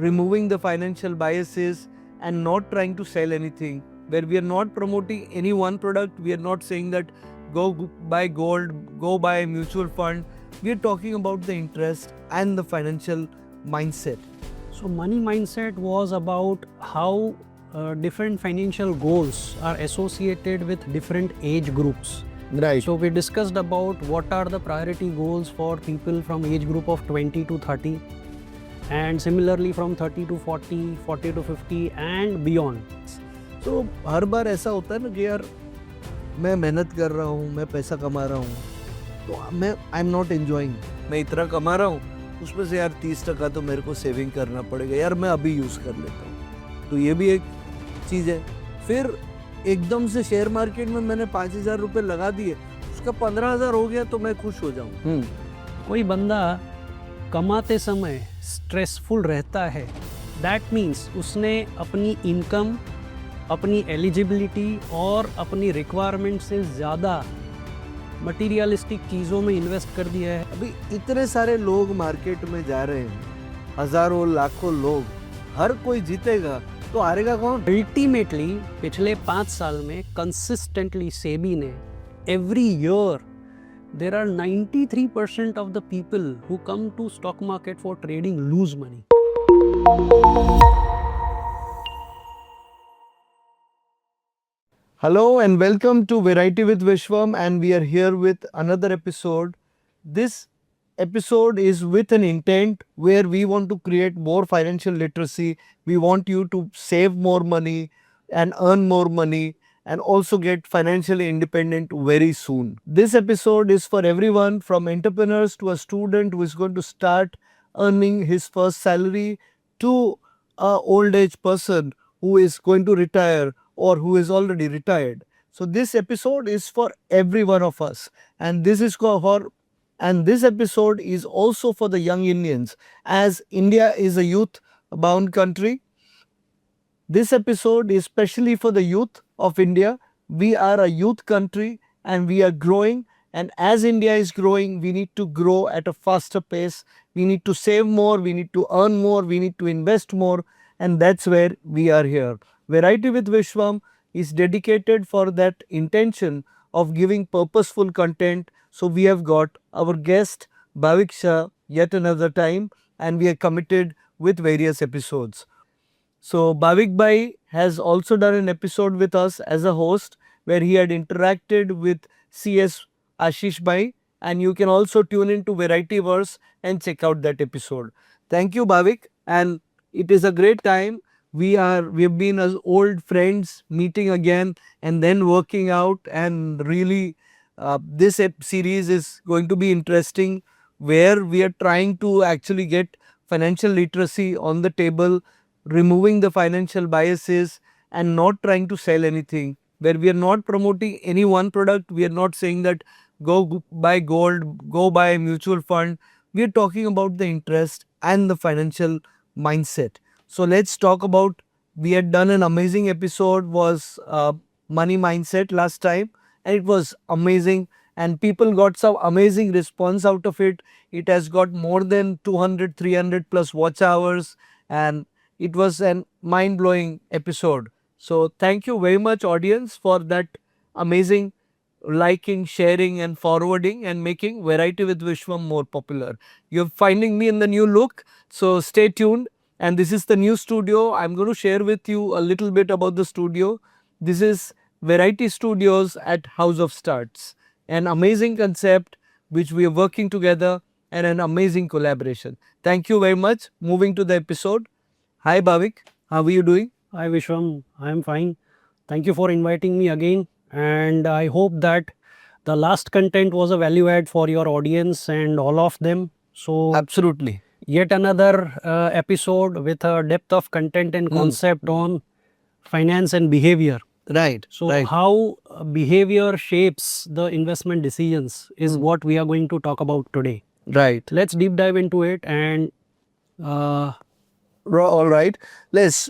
removing the financial biases and not trying to sell anything, where we are not promoting any one product. We are not saying that go buy gold, go buy a mutual fund. We are talking about the interest and the financial mindset. So money mindset was about how different financial goals are associated with different age groups. Right. So we discussed about what are the priority goals for people from age group of 20 to 30 and similarly from 30 to 40, 40 to 50 and beyond. So हर बार ऐसा होता है ना कि यार मैं मेहनत कर रहा हूँ, मैं पैसा कमा रहा हूँ, तो मैं आई एम नॉट एंजॉइंग, मैं इतना कमा रहा हूँ, उसमें से यार 30% तो मेरे को सेविंग करना पड़ेगा, यार मैं अभी यूज़ कर लेता हूँ। तो ये भी एक चीज़ है। फिर एकदम से शेयर मार्केट में मैंने 5,000 रुपये लगा दिए, उसका 15,000 हो गया तो मैं खुश हो जाऊँ। कोई बंदा कमाते समय स्ट्रेसफुल रहता है, दैट मीन्स उसने अपनी इनकम, अपनी एलिजिबिलिटी और अपनी रिक्वायरमेंट से ज़्यादा मटीरियलिस्टिक चीज़ों में इन्वेस्ट कर दिया है। अभी इतने सारे लोग मार्केट में जा रहे हैं, हज़ारों लाखों लोग, हर कोई जीतेगा तो हारेगा कौन? अल्टीमेटली पिछले 5 साल में कंसिस्टेंटली सेबी ने every year there are 93% of the people who come to stock market for trading lose money. Hello and welcome to Variety with Vishwam, and we are here with another episode. This episode is with an intent where we want to create more financial literacy. We want you to save more money and earn more money and also get financially independent very soon. This episode is for everyone from entrepreneurs to a student who is going to start earning his first salary to a old age person who is going to retire or who is already retired. So this episode is for every one of us, and this episode is also for the young Indians, as India is a youth bound country. This episode is especially for the youth of India. We are a youth country and we are growing, and as India is growing, we need to grow at a faster pace. We need to save more, we need to earn more, we need to invest more, and that's where we are here. Variety with Vishwam is dedicated for that intention of giving purposeful content. So we have got our guest Bhavik Shah yet another time, and we are committed with various episodes. So Bhavik Bhai has also done an episode with us as a host where he had interacted with CS Ashish Bhai, and you can also tune into Varietyverse and check out that episode. Thank you Bhavik, and it is a great time. We've been as old friends meeting again and then working out, and really this series is going to be interesting where we are trying to actually get financial literacy on the table, removing the financial biases and not trying to sell anything, where we are not promoting any one product. We are not saying that go buy gold, go buy a mutual fund. We are talking about the interest and the financial mindset. So let's talk about, we had done an amazing episode, was money mindset last time, and it was amazing and people got some amazing response out of it. It has got more than 200, 300 plus watch hours, and it was an mind-blowing episode. So thank you very much audience for that amazing liking, sharing and forwarding and making Variety with Vishwam more popular. You're finding me in the new look, so stay tuned. And this is the new studio. I'm going to share with you a little bit about the studio. This is Variety Studios at House of Starts, an amazing concept which we are working together and an amazing collaboration. Thank you very much. Moving to the episode. Hi Bhavik, how are you doing? Hi Vishwam, I am fine. Thank you for inviting me again, and I hope that the last content was a value add for your audience and all of them. So Absolutely. yet another episode with a depth of content and concept on finance and behavior. Right. So right. how behavior shapes the investment decisions is what we are going to talk about today. Right. Let's deep dive into it, and all right. Let's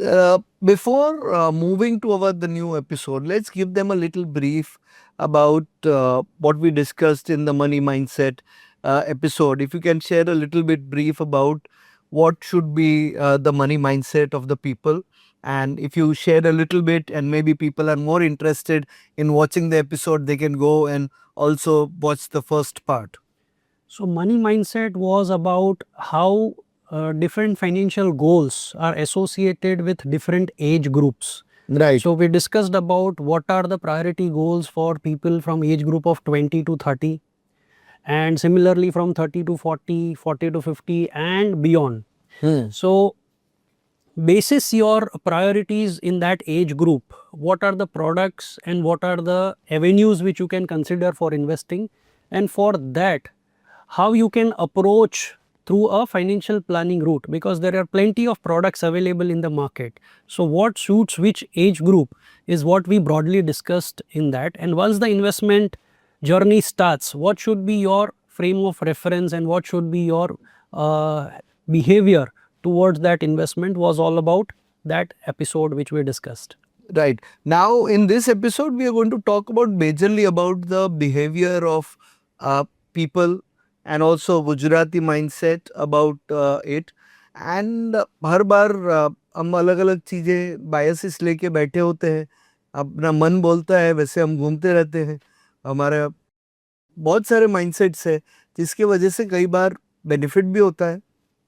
before moving to the new episode, let's give them a little brief about what we discussed in the money mindset episode. If you can share a little bit brief about what should be the money mindset of the people. And if you share a little bit, and maybe people are more interested in watching the episode, they can go and also watch the first part. So money mindset was about how different financial goals are associated with different age groups. Right. So we discussed about what are the priority goals for people from age group of 20 to 30, and similarly from 30 to 40, 40 to 50 and beyond. So basis your priorities in that age group, what are the products and what are the avenues which you can consider for investing, and for that how you can approach through a financial planning route, because there are plenty of products available in the market. So what suits which age group is what we broadly discussed in that. And once the investment journey starts, what should be your frame of reference and what should be your behavior towards that investment was all about that episode which we discussed. Right. Now, in this episode, we are going to talk about majorly about the behavior of people, and also Gujarati mindset about it. And हर बार हम अलग अलग चीज़ें biases लेके बैठे होते हैं, अपना मन बोलता है वैसे हम घूमते रहते हैं. हमारा बहुत सारे माइंडसेट्स है जिसकी वजह से कई बार बेनिफिट भी होता है.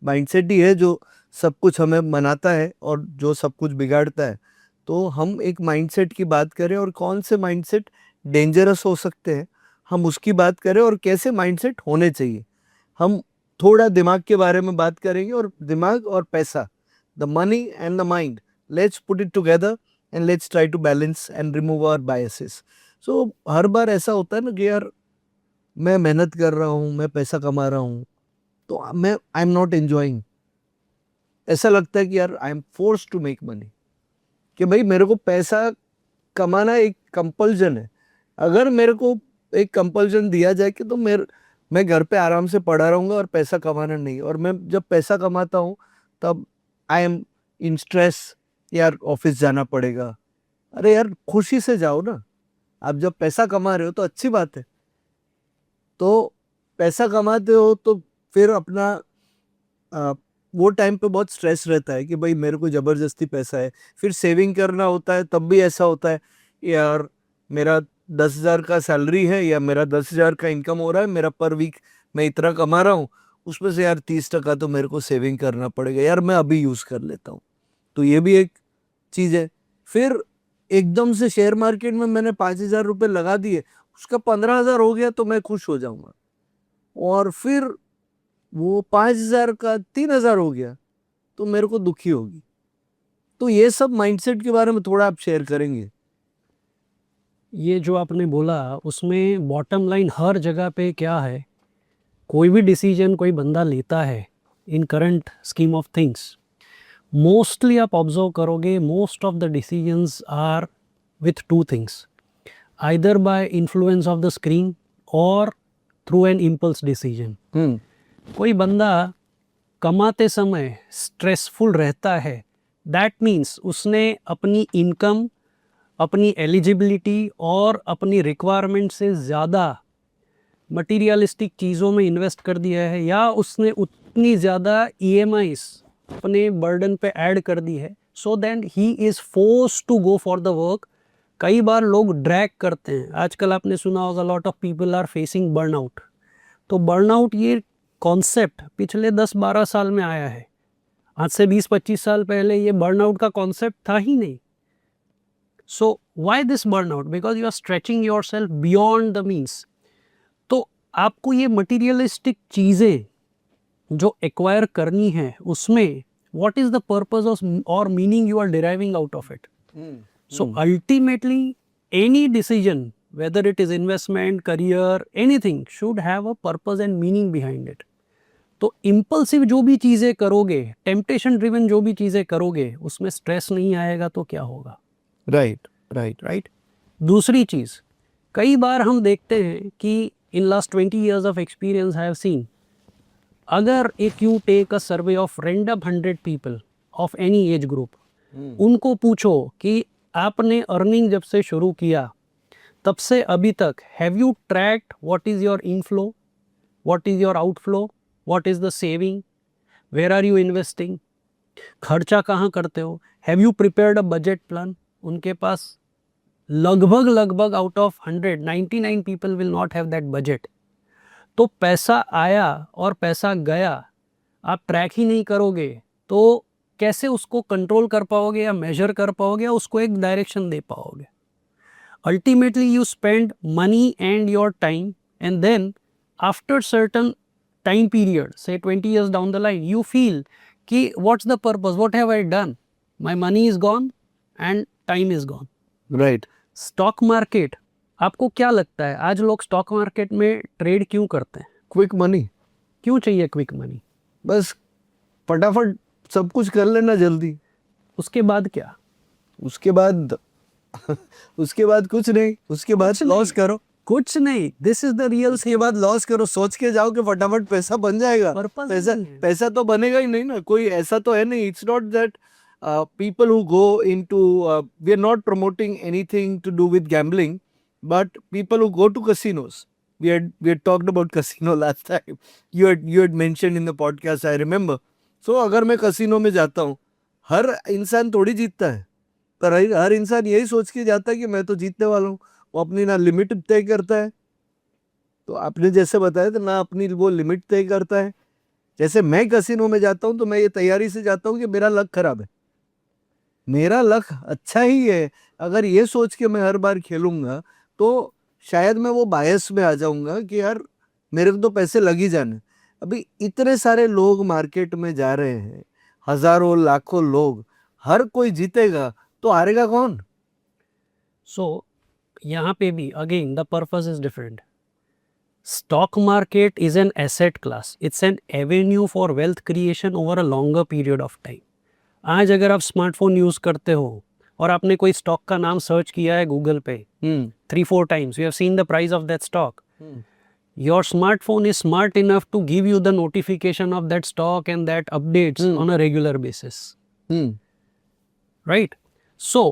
माइंडसेट ही है जो सब कुछ हमें बनाता है और जो सब कुछ बिगाड़ता है. तो हम एक माइंडसेट की बात करें और कौन से माइंडसेट डेंजरस हो सकते हैं, हम उसकी बात करें और कैसे माइंडसेट होने चाहिए. हम थोड़ा दिमाग के बारे में बात करेंगे, और दिमाग और पैसा, the money and the mind, let's put it together and let's try to balance and remove our biases. So हर बार ऐसा होता है ना कि यार मैं मेहनत कर रहा हूँ, मैं पैसा कमा रहा हूँ, तो आई एम नॉट एंजॉइंग. ऐसा लगता है कि यार I am force to make money, कि भाई मेरे को पैसा कमाना एक कंपल्जन है. अगर मेरे को एक कंपल्जन दिया जाए कि तो मैं घर पे आराम से पड़ा रहूँगा और पैसा कमाना नहीं, और मैं जब पैसा कमाता हूँ तब आई एम इन स्ट्रेस, यार ऑफिस जाना पड़ेगा. अरे यार खुशी से जाओ ना. आप जब पैसा कमा रहे हो तो अच्छी बात है. तो पैसा कमाते हो तो फिर अपना वो टाइम पे बहुत स्ट्रेस रहता है कि भाई मेरे को ज़बरदस्ती पैसा है. फिर सेविंग करना होता है तब भी ऐसा होता है, यार मेरा 10,000 का सैलरी है या मेरा 10,000 का इनकम हो रहा है, मेरा पर वीक मैं इतना कमा रहा हूँ, उसमें से यार 30% तो मेरे को सेविंग करना पड़ेगा, यार मैं अभी यूज़ कर लेता हूँ. तो ये भी एक चीज़ है. फिर एकदम से शेयर मार्केट में मैंने 5,000 रुपये लगा दिए, उसका 15,000 हो गया तो मैं खुश हो जाऊँगा, और फिर वो 5,000 का 3,000 हो गया तो मेरे को दुखी होगी. तो ये सब माइंडसेट के बारे में थोड़ा आप शेयर करेंगे. ये जो आपने बोला उसमें बॉटम लाइन हर जगह पे क्या है, कोई भी डिसीजन कोई बंदा लेता है in current scheme of things, mostly आप ऑब्जर्व करोगे most of the decisions are with two things, either by influence of the screen or through an impulse decision. कोई बंदा कमाते समय स्ट्रेसफुल रहता है, दैट मीन्स उसने अपनी इनकम, अपनी एलिजिबिलिटी और अपनी रिक्वायरमेंट से ज़्यादा मटीरियलिस्टिक चीज़ों में इन्वेस्ट कर दिया है, या उसने उतनी ज़्यादा EMIs अपने बर्डन पे ऐड कर दी है, so that he is force to go for the work. कई बार लोग ड्रैग करते हैं. आजकल आपने सुना होगा lot of people are facing burnout. तो बर्नआउट ये कॉन्सेप्ट पिछले 10-12 साल में आया है. आज से 20-25 साल पहले ये बर्नआउट का कॉन्सेप्ट था ही नहीं. So why this burnout? Because you are stretching yourself beyond the means. तो आपको ये मटीरियलिस्टिक चीज़ें जो एक्वायर करनी है उसमें व्हाट इज़ द पर्पस और meaning you are deriving out of it. So ultimately any decision, whether it is investment, career, anything should have a purpose and meaning behind it. तो impulsive जो भी चीज़ें करोगे, temptation driven जो भी चीज़ें करोगे, उसमें स्ट्रेस नहीं आएगा तो क्या होगा. राइट. दूसरी चीज़, कई बार हम देखते हैं कि in last 20 years of experience I have seen, अगर if you take a survey of random 100 people of any age group, उनको पूछो कि आपने अर्निंग जब से शुरू किया तब से अभी तक have you tracked what is your inflow, what is your outflow, what is the saving. Where are you investing, खर्चा कहाँ करते हो, have you prepared a budget plan. उनके पास लगभग out of 100 99 people will not have that budget. तो पैसा आया और पैसा गया, आप ट्रैक ही नहीं करोगे तो कैसे उसको कंट्रोल कर पाओगे या मेजर कर पाओगे या उसको एक डायरेक्शन दे पाओगे. Ultimately you spend money and your time and then after certain time period से 20 years down the line you feel कि what's the purpose, what have I done, my money is gone and time is gone. Right. Stock market, आपको क्या लगता है आज लोग stock market में trade क्यों करते हैं? Quick money. क्यों चाहिए क्विक मनी? बस फटाफट सब कुछ कर लेना जल्दी. उसके बाद क्या? उसके बाद उसके बाद कुछ नहीं. उसके बाद कुछ लॉस नहीं. करो. कुछ नहीं. This is the real. उसके बाद लॉस करो. सोच के जाओ कि फटाफट पैसा बन जाएगा. Purpose पैसा नहीं है. पैसा तो बनेगा ही नहीं ना. कोई ऐसा तो है नहीं. It's not that people who go into we are not promoting anything to do with gambling, but people who go to casinos. We had talked about casino last time. You had mentioned in the podcast, I remember. So अगर मैं casino में जाता हूँ, हर इंसान थोड़ी जीतता है, पर हर इंसान यही सोच के जाता है कि मैं तो जीतने वाला हूँ. वो अपनी ना लिमिट तय करता है, तो आपने जैसे बताया था ना, अपनी वो लिमिट तय करता है. जैसे मैं कसिनो में जाता हूँ तो मैं ये तैयारी से जाता हूँ कि मेरा लक खराब है. मेरा लक अच्छा ही है. अगर ये सोच के मैं हर बार खेलूंगा तो शायद मैं वो बायस में आ जाऊंगा कि यार मेरे को तो पैसे लग ही जाने. अभी इतने सारे लोग मार्केट में जा रहे हैं, हजारों लाखों लोग, हर कोई जीतेगा तो हारेगा कौन? सो यहाँ पे भी again the purpose is different. Stock market is an asset class. It's an Avenue for wealth creation over a longer period of time. आज अगर आप स्मार्टफोन यूज करते हो और आपने कोई स्टॉक का नाम सर्च किया है गूगल पे 3-4 times, you have seen the price of that stock. Your smartphone is smart enough to give you the notification of that stock and that updates on a regular basis. Right? So,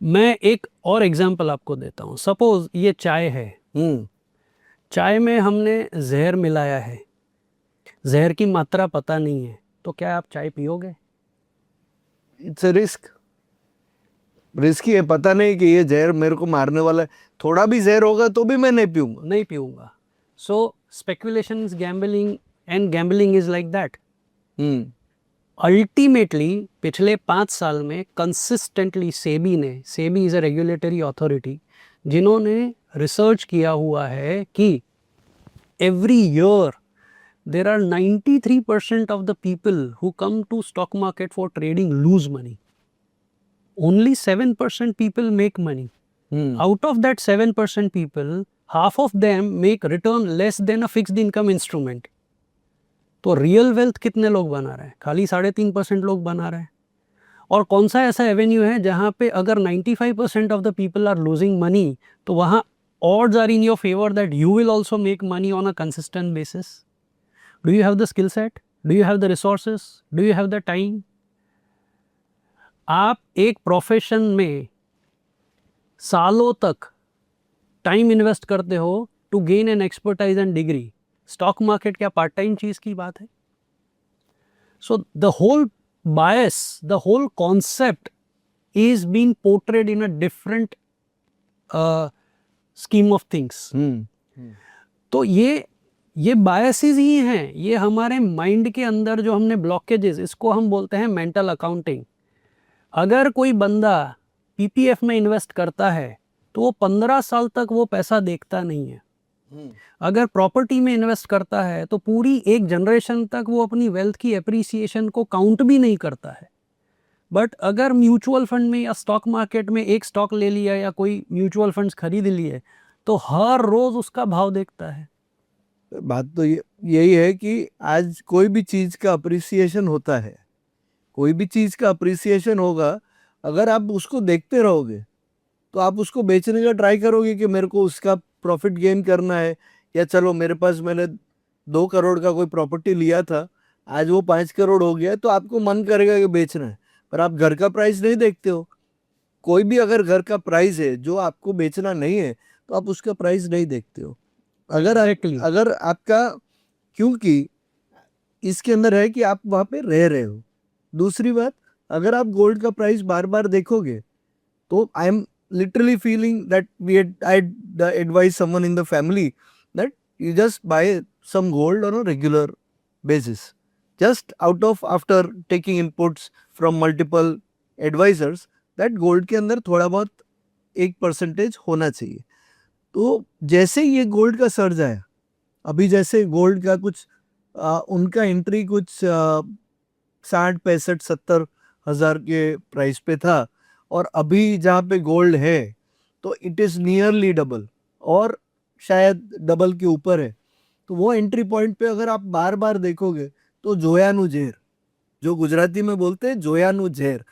मैं एक और example आपको देता हूँ. Suppose ये चाय है. चाय में हमने जहर मिलाया है, जहर की मात्रा पता नहीं है, तो क्या आप चाय पियोगे? इट्स अ रिस्की है. पता नहीं कि ये जहर मेरे को मारने वाला है. थोड़ा भी जहर होगा तो भी मैं नहीं पीऊंगा. नहीं पीऊंगा. So speculation is gambling and gambling is like that. Ultimately पिछले 5 साल में consistently SEBI is a regulatory authority, जिन्होंने रिसर्च किया हुआ है कि every year there are 93% of the people who come to stock market for trading lose money. Only 7% people make money. Out of that 7% people, half of them make return less than a fixed income instrument. तो real wealth कितने लोग बना रहे हैं? खाली 3.5% लोग बना रहे हैं. और कौन सा ऐसा एवेन्यू है जहाँ पे अगर 95% of the people are losing money, तो वहाँ odds are in your favor that you will also make money on a consistent basis. Do you have the skill set? Do you have the resources? Do you have the time? आप एक profession में सालों तक time invest करते हो to gain an expertise and degree. Stock market क्या part time चीज की बात है? So the whole bias, the whole concept is being portrayed in a different scheme of things. तो ये बायसेस ही हैं. ये हमारे माइंड के अंदर जो हमने ब्लॉकेजेस, इसको हम बोलते हैं मेंटल अकाउंटिंग. अगर कोई बंदा पीपीएफ में इन्वेस्ट करता है तो वो 15 साल तक वो पैसा देखता नहीं है. अगर प्रॉपर्टी में इन्वेस्ट करता है तो पूरी एक जनरेशन तक वो अपनी वेल्थ की एप्रिसिएशन को काउंट भी नहीं करता है. बट अगर म्यूचुअल फंड में या स्टॉक मार्केट में एक स्टॉक ले लिया या कोई म्यूचुअल फंड्स खरीद लिए तो हर रोज उसका भाव देखता है. बात तो यही है कि आज कोई भी चीज का अप्रिसिएशन होता है, कोई भी चीज का अप्रिसिएशन होगा. अगर आप उसको देखते रहोगे तो आप उसको बेचने का ट्राई करोगे कि मेरे को उसका प्रॉफिट गेन करना है, या चलो मेरे पास मैंने 2 करोड़ का कोई प्रॉपर्टी लिया था, आज वो 5 करोड़ हो गया, तो आपको मन करेगा कि बेचना है. पर आप घर का प्राइस नहीं देखते हो. कोई भी अगर घर का प्राइस है जो आपको बेचना नहीं है तो आप उसका प्राइस नहीं देखते हो. अगर आपका, क्योंकि इसके अंदर है कि आप वहाँ पे रह रहे हो। दूसरी बात, अगर आप गोल्ड का प्राइस बार बार देखोगे तो I am literally feeling that I advise someone in the family that you just buy some gold on a regular basis, just out of after taking inputs from multiple advisors that gold के अंदर थोड़ा बहुत 1% होना चाहिए। तो जैसे ही ये gold का सर्ज आया, अभी जैसे गोल्ड का कुछ उनका एंट्री कुछ 60 65 70 हज़ार के प्राइस पे था, और अभी जहाँ पे गोल्ड है तो इट इज़ नियरली डबल और शायद डबल के ऊपर है। तो वो एंट्री पॉइंट पे अगर आप बार बार देखोगे तो जोयानु झेर, जो गुजराती में बोलते हैं जोयानु झेर,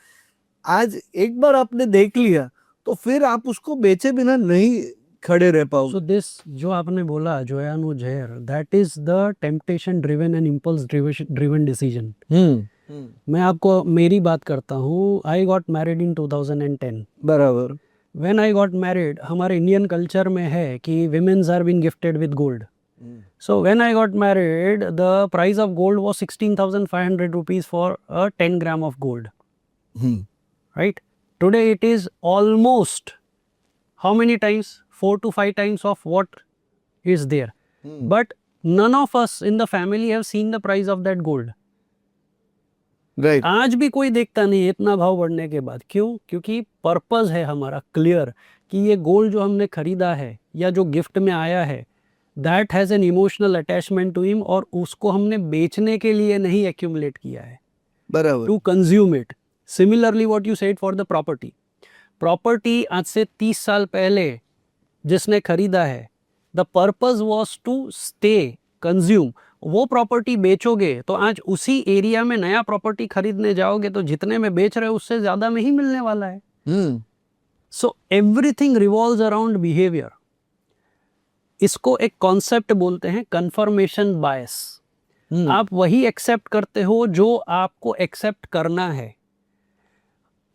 आज एक बार आपने देख लिया तो फिर आप उसको बेचे बिना नहीं खड़े रह पाओगे। सो दिस जो आपने बोला जोयानु झेर, that is the temptation driven and impulse driven decision. मैं आपको मेरी बात करता हूँ। I got married in 2010। बराबर। व्हेन आई गॉट मैरिड, हमारे इंडियन कल्चर में है कि womens are been gifted with gold. So when I got married, the price of gold was 16,500 rupees for a 10 gram of gold. Right? Today it is almost how many times? 4 to 5 times of what is there. But none of us in the family have seen the price of that gold. Right. आज भी कोई देखता नहीं है इतना भाव बढ़ने के बाद। क्यों? क्योंकि पर्पस है हमारा क्लियर कि ये गोल्ड जो हमने खरीदा है या जो गिफ्ट में आया है, that has an emotional attachment to him, और उसको हमने बेचने के लिए नहीं एक्यूमुलेट किया है, बराबर। To consume it. Similarly what you said for the property, property आज से 30 साल पहले जिसने खरीदा है, the purpose was to stay consume. वो प्रॉपर्टी बेचोगे तो आज उसी एरिया में नया प्रॉपर्टी खरीदने जाओगे तो जितने में बेच रहे हो उससे ज़्यादा में ही मिलने वाला है। So everything revolves around behaviour. इसको एक कॉन्सेप्ट बोलते हैं कन्फर्मेशन बायस। आप वही एक्सेप्ट करते हो जो आपको एक्सेप्ट करना है।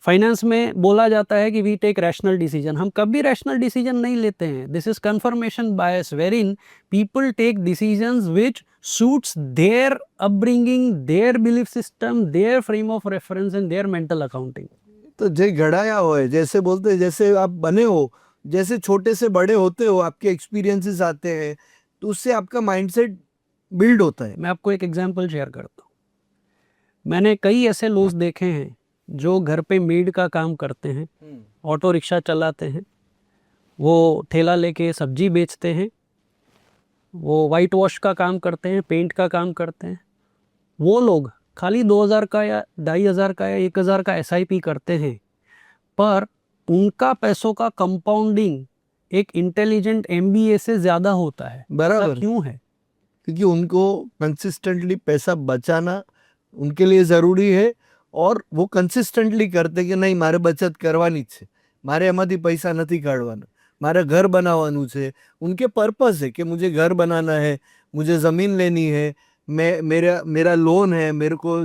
फाइनेंस में बोला जाता है कि वी टेक रैशनल डिसीजन। हम कभी रैशनल डिसीजन नहीं लेते हैं। This is confirmation bias, wherein people take decisions which suits their upbringing, their belief system, their frame of reference and their mental accounting. तो जे घड़ाया हो है, जैसे बोलते हैं, जैसे आप बने हो, जैसे छोटे से बड़े होते हो, आपके एक्सपीरियंसेस आते हैं तो उससे आपका माइंडसेट बिल्ड होता है। मैं आपको एक एग्जांपल शेयर करता हूँ। मैंने कई ऐसे लोग देखे हैं जो घर पे मेड का काम करते हैं, ऑटो रिक्शा चलाते हैं, वो ठेला लेके सब्जी बेचते हैं, वो वाइट वॉश का काम करते हैं, पेंट का काम करते हैं। वो लोग खाली 2000 का या 2500 का या 1000 का SIP करते हैं, पर उनका पैसों का कंपाउंडिंग एक इंटेलिजेंट MBA से ज़्यादा होता है। बराबर। क्यों है? क्योंकि उनको कंसिस्टेंटली पैसा बचाना उनके लिए ज़रूरी है, और वो कंसिस्टेंटली करते कि નહીં, મારે બચત કરવાની જ છે, મારે એમાંથી પૈસા નથી કાઢવાના, મારે घर बनाવાનું છે। उनके पर्पस है कि मुझे घर बनाना है, मुझे ज़मीन लेनी है, मेरा लोन है, मेरे को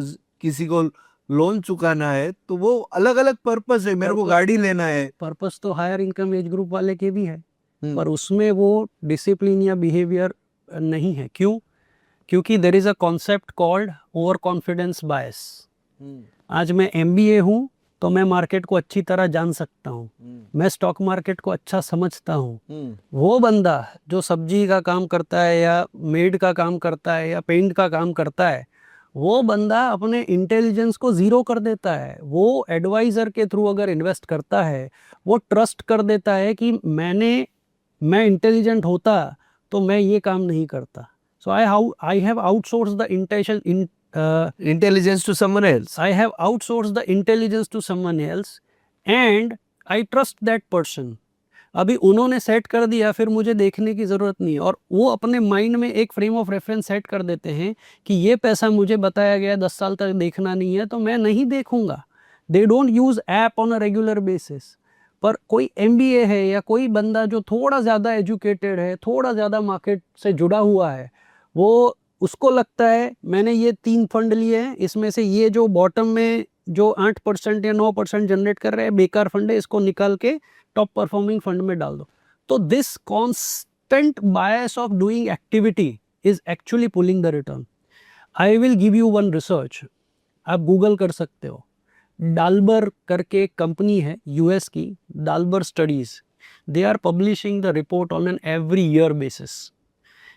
किसी को लोन चुकाना है, तो वो अलग अलग पर्पस है। मेरे को गाड़ी लेना है। पर्पस तो हायर इनकम एज ग्रुप वाले के भी है, पर उसमें वो डिसिप्लिन या बिहेवियर नहीं है। क्यों? क्योंकि there is a concept called over confidence bias. आज मैं MBA हूँ तो मैं मार्केट को अच्छी तरह जान सकता हूँ, मैं स्टॉक मार्केट को अच्छा समझता हूँ। वो बंदा जो सब्जी का काम करता है या मेड का काम करता है या पेंट का काम करता है, वो बंदा अपने इंटेलिजेंस को ज़ीरो कर देता है। वो एडवाइज़र के थ्रू अगर इन्वेस्ट करता है, वो ट्रस्ट कर देता है कि मैं इंटेलिजेंट होता तो मैं ये काम नहीं करता। So I have outsource the intelligence to someone else. I have outsourced the intelligence to someone else and I trust that person. अभी उन्होंने सेट कर दिया, फिर मुझे देखने की ज़रूरत नहीं है, और वो अपने माइंड में एक फ्रेम ऑफ रेफरेंस सेट कर देते हैं कि ये पैसा मुझे बताया गया 10 साल तक देखना नहीं है तो मैं नहीं देखूंगा। They don't use app on a regular basis. पर कोई MBA है या कोई बंदा जो थोड़ा ज़्यादा एजुकेटेड है, थोड़ा ज़्यादा मार्केट से जुड़ा हुआ है, वो उसको लगता है मैंने ये 3 फंड लिए हैं, इसमें से ये जो बॉटम में जो 8% या 9% जनरेट कर रहे हैं बेकार फंड है, इसको निकाल के टॉप परफॉर्मिंग फंड में डाल दो। तो this constant bias of doing activity is actually pulling the return. I will give you one research, आप गूगल कर सकते हो। डालबर करके एक कंपनी है यूएस की, Dalbar studies, they are publishing the report on an every year basis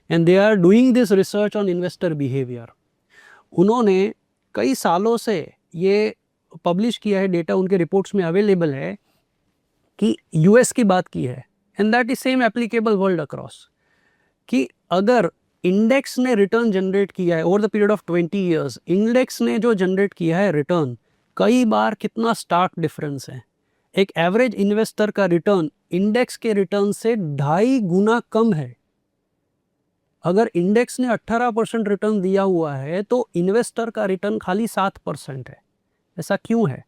and they are doing this research on investor behaviour. उन्होंने कई सालों से ये पब्लिश किया है, डेटा उनके रिपोर्ट्स में अवेलेबल है कि यूएस की बात की है, and that is same applicable world across, कि अगर इंडेक्स ने रिटर्न जनरेट किया है over the period of 20 years, index ने जो जनरेट किया है रिटर्न, कई बार कितना स्टार्क डिफरेंस है। एक एवरेज इन्वेस्टर का रिटर्न इंडेक्स के रिटर्न से 2.5 गुना कम है। अगर इंडेक्स ने 18% रिटर्न दिया हुआ है तो इन्वेस्टर का रिटर्न खाली 7% है। ऐसा क्यों है?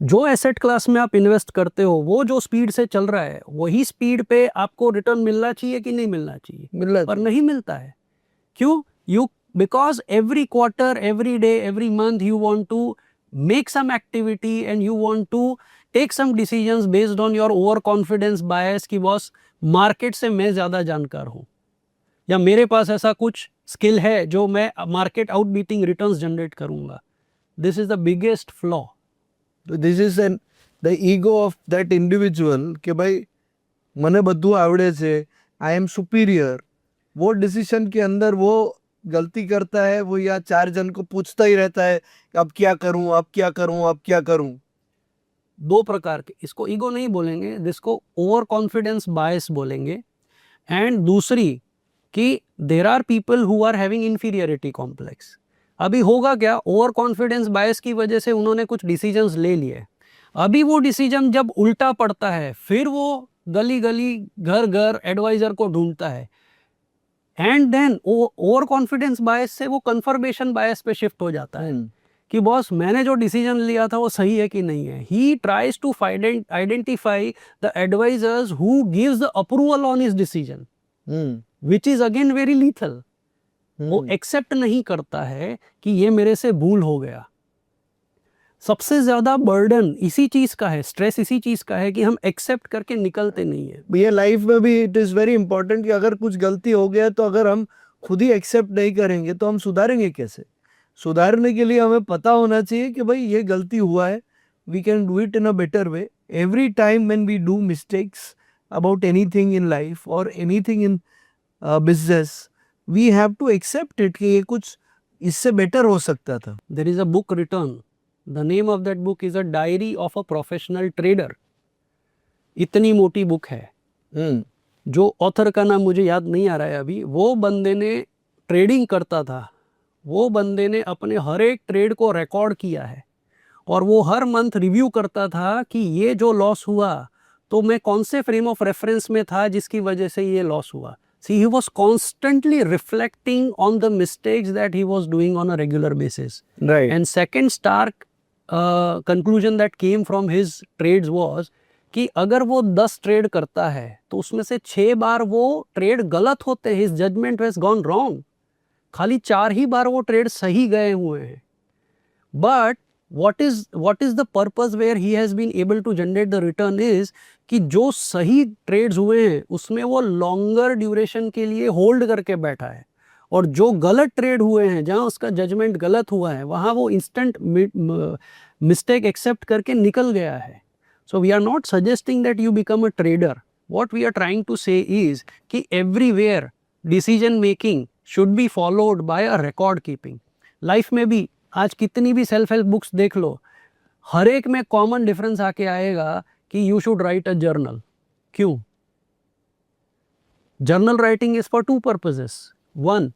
जो एसेट क्लास में आप इन्वेस्ट करते हो वो जो स्पीड से चल रहा है वही स्पीड पे आपको रिटर्न मिलना चाहिए कि नहीं मिलना चाहिए? पर नहीं मिलता है। क्यों? Because every quarter, every day, every month you want to make some activity and you want to take some decisions based on your over confidence bias कि बॉस मार्केट से मैं ज़्यादा जानकार हूँ, या मेरे पास ऐसा कुछ स्किल है जो मैं market out beating returns generate करूँगा। This is the biggest flaw. This is an the ego of that individual कि भाई મને બધું આવડે છે, आई एम सुपीरियर। वो डिसीजन के अंदर वो गलती करता है, वो या 4 जन को पूछता ही रहता है अब क्या करूं, अब क्या करूं, अब क्या करूं। दो प्रकार के, इसको ईगो नहीं बोलेंगे, जिसको ओवर कॉन्फिडेंस बायस बोलेंगे, एंड दूसरी कि there are people who are having inferiority complex. अभी होगा क्या, ओवर कॉन्फिडेंस बायस की वजह से उन्होंने कुछ डिसीजंस ले लिए, अभी वो डिसीजन जब उल्टा पड़ता है फिर वो गली गली घर घर एडवाइजर को ढूंढता है, एंड देन ओवर कॉन्फिडेंस बायस से वो कंफर्मेशन बायस पे शिफ्ट हो जाता है कि बॉस मैंने जो डिसीजन लिया था वो सही है कि नहीं है। He tries to identify the advisers who gives the approval on his decision, which is again very lethal. वो एक्सेप्ट नहीं करता है कि ये मेरे से भूल हो गया। सबसे ज्यादा बर्डन इसी चीज का है, स्ट्रेस इसी चीज का है कि हम एक्सेप्ट करके निकलते नहीं है। ये लाइफ में भी इट इज वेरी इंपॉर्टेंट कि अगर कुछ गलती हो गया तो अगर हम खुद ही एक्सेप्ट नहीं करेंगे तो हम सुधारेंगे कैसे? सुधारने के लिए हमें पता होना चाहिए कि भाई ये गलती हुआ है, we can do it in a better way. Every time when we do mistakes about anything in life और anything in business, we have to accept it कि ये कुछ इससे बेटर हो सकता था। There is a book return, the name of that book is a diary of a professional trader. इतनी मोटी बुक है, जो ऑथर का नाम मुझे याद नहीं आ रहा है अभी। वो बंदे ने ट्रेडिंग करता था, वो बंदे ने अपने हर एक ट्रेड को रिकॉर्ड किया है और वो हर मंथ रिव्यू करता था कि ये जो लॉस हुआ तो मैं कौन से फ्रेम ऑफ रेफरेंस में था जिसकी वजह से ये लॉस हुआ। See, he was constantly reflecting on the mistakes that he was doing on a regular basis. Right. And second stark conclusion that came from his trades was कि अगर वो 10 ट्रेड करता है तो उसमें से 6 बार वो ट्रेड गलत होते हैं, his judgment has gone wrong, खाली 4 ही बार वो ट्रेड सही गए हुए हैं। But what is the purpose where he has been able to generate the return is कि जो सही ट्रेड्स हुए हैं उसमें वो लॉन्गर ड्यूरेशन के लिए होल्ड करके बैठा है, और जो गलत ट्रेड हुए हैं जहां उसका जजमेंट गलत हुआ है वहां वो इंस्टेंट मिस्टेक एक्सेप्ट करके निकल गया है। So we are not suggesting that you become a trader. What we are trying to say is कि everywhere decision making should be followed by a record keeping. Life में भी आज कितनी भी सेल्फ हेल्प बुक्स देख लो, हर एक में common difference आके आएगा कि you should write a journal. क्यों? Journal writing is for 2 purposes. 1,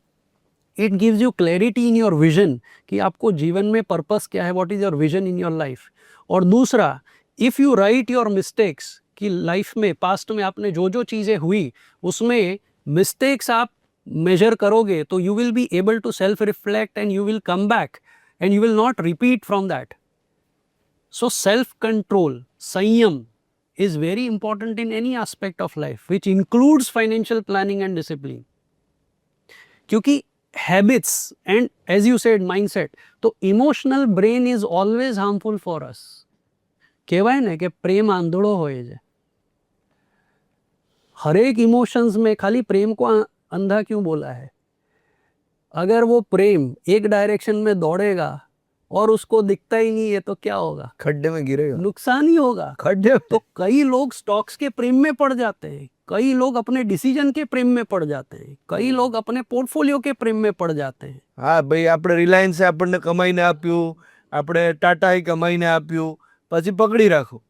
it gives you clarity in your vision कि आपको जीवन में पर्पस क्या है, what is your vision in your life. और दूसरा, if you write your mistakes कि लाइफ में पास्ट में आपने जो जो चीज़ें हुई उसमें मिस्टेक्स आप मेजर करोगे तो you will be able to self reflect and you will come back and you will not repeat from that. So self-control, संयम is very important in any aspect of life, which includes financial planning and discipline. क्योंकि habits and as you said mindset, तो emotional brain is always harmful for us. કહેવાય ને કે પ્રેમ આંધળો હોય છે, हर एक emotions में खाली प्रेम को अंधा क्यों बोला है? अगर वो प्रेम एक डायरेक्शन में दौड़ेगा और उसको दिखता ही नहीं है तो क्या होगा? खड्डे में गिरेगा, नुकसान ही होगा। खड्डे में। तो कई लोग स्टॉक्स के प्रेम में पड़ जाते हैं, कई लोग अपने डिसीजन के प्रेम में पड़ जाते हैं, कई लोग अपने पोर्टफोलियो के प्रेम में पड़ जाते हैं। હા ભાઈ, આપણે રિલાયન્સે આપણને કમાઈને આપ્યું, આપણે टाटाએ કમાઈને આપ્યું, પછી પકડી રાખો.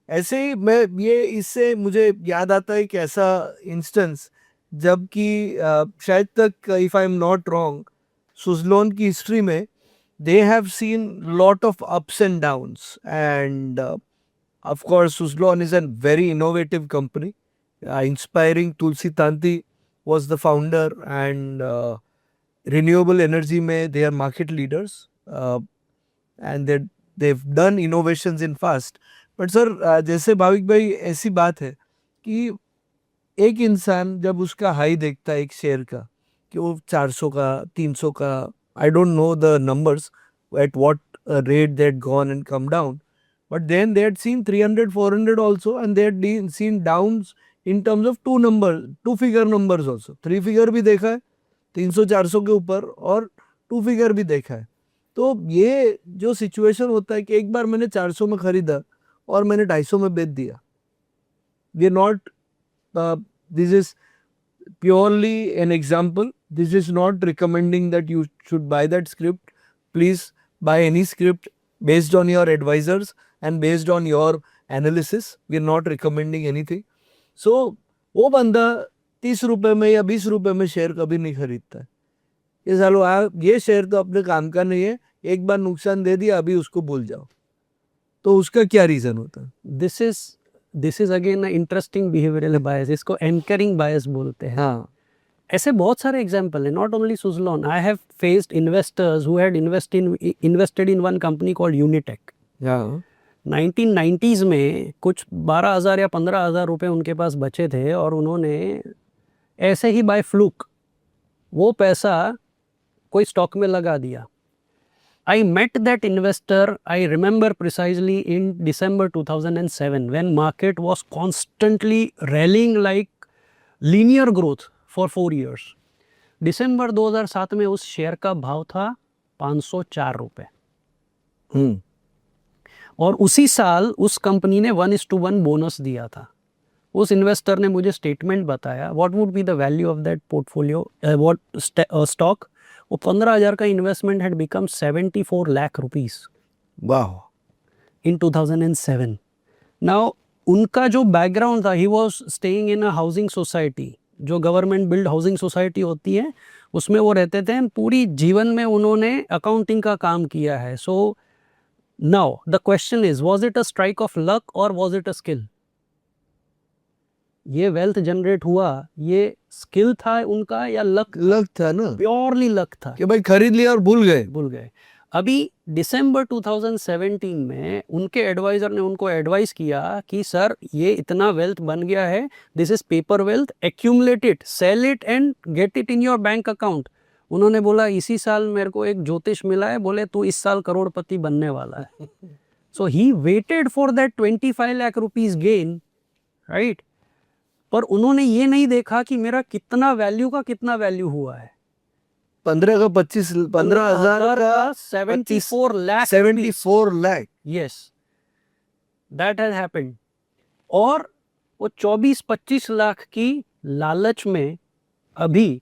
ऐसे ही मैं ये इससे मुझे याद आता है कि ऐसा इंस्टेंस जबकि शायद तक if I am not wrong Suzlon की हिस्ट्री में they have seen lot of ups and downs, and of course Suzlon is a very innovative company, inspiring. Tulsi Tanti was the founder, and renewable energy mein they are market leaders, and they've done innovations in fast. But sir, जैसे भाविक भाई ऐसी बात है कि एक इंसान जब उसका हाई देखता है एक शेयर का कि वो 400 का 300 का, I don't know the numbers at what rate they had gone and come down, but then they had seen 300 400 also, and they had seen downs in terms of two figure numbers also. 3 figure भी देखा है 300 400 के ऊपर, और 2 figure भी देखा है. तो ये जो सिचुएशन होता है कि एक बार मैंने 400 में खरीदा और मैंने 250 में बेच दिया, we are not, this is purely an example. This is not recommending that you should buy that script. Please buy any script based on your advisors and based on your analysis. We are not recommending anything. So वो बंदा 30 रुपए में या 20 रुपए में share कभी नहीं खरीदता है. ये सालो ये शेयर तो अपने काम का नहीं है, एक बार नुकसान दे दिया अभी उसको भूल जाओ. तो उसका क्या रीजन होता है? This is again interesting behavioural bias, इसको एंकरिंग बायस बोलते हैं. हाँ, ऐसे बहुत सारे एग्जाम्पल है. Not only Suzlon, I have faced investors who had invested in one company called Unitech. 1990s में कुछ 12,000 या 15,000 रुपए उनके पास बचे थे, और उन्होंने ऐसे ही बाय फ्लूक वो पैसा कोई स्टॉक में लगा दिया. I met that investor, I remember precisely, in December 2007 when market was constantly rallying like linear growth for 4 years. दिसंबर 2007 में उस शेयर का भाव था 504 रुपए. और उसी साल उस कंपनी ने 1:1 बोनस दिया था. उस इन्वेस्टर ने मुझे स्टेटमेंट बताया what would be the value of that portfolio, stock. वो 15,000 का investment had become 74 lakh rupees. वाह. इन 2007. नाउ उनका जो बैकग्राउंड था, he was staying in a housing society, जो गवर्नमेंट बिल्ड हाउसिंग सोसाइटी होती है उसमें वो रहते थे. पूरी जीवन में उन्होंने अकाउंटिंग का काम किया है. So now the question is, was it a strike off luck और वाज इट अ स्किल? ये वेल्थ जनरेट हुआ, ये स्किल था उनका या लक था ना, प्योरली लक था कि भाई खरीद लिया और भूल गए. अभी दिसंबर 2017 में उनके एडवाइजर ने उनको एडवाइस किया कि सर ये इतना वेल्थ बन गया है, this is paper wealth, accumulate it, sell it and get it in your bank account. उन्होंने बोला इसी साल मेरे को एक ज्योतिष मिला है, बोले तू इस साल करोड़पति बनने वाला है. So he waited for that 25 lakh rupees gain, right. पर उन्होंने ये नहीं देखा कि मेरा कितना वैल्यू हुआ है. 15 का 25, 15,000 का 74 lakh. 74 lakh. Yes, that has happened. और वो 24-25 लाख की लालच में अभी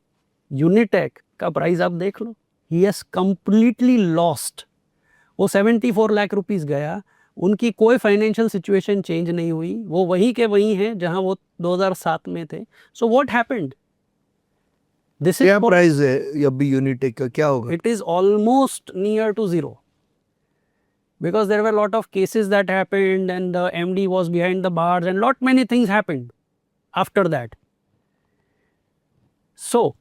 यूनिटेक का प्राइस आप देख लो, ही हैज कंप्लीटली लॉस्ट. वो 74 लाख रुपीस गया, उनकी कोई फाइनेंशियल सिचुएशन चेंज नहीं हुई, वो वहीं के वहीं हैं जहां वो 2007 में थे. So what happened? This is क्या प्राइस है अभी यूनिटेक का, क्या होगा? It is almost near to zero, because there were a lot of cases that happened and the MD was behind the bars and lot many things happened after that. So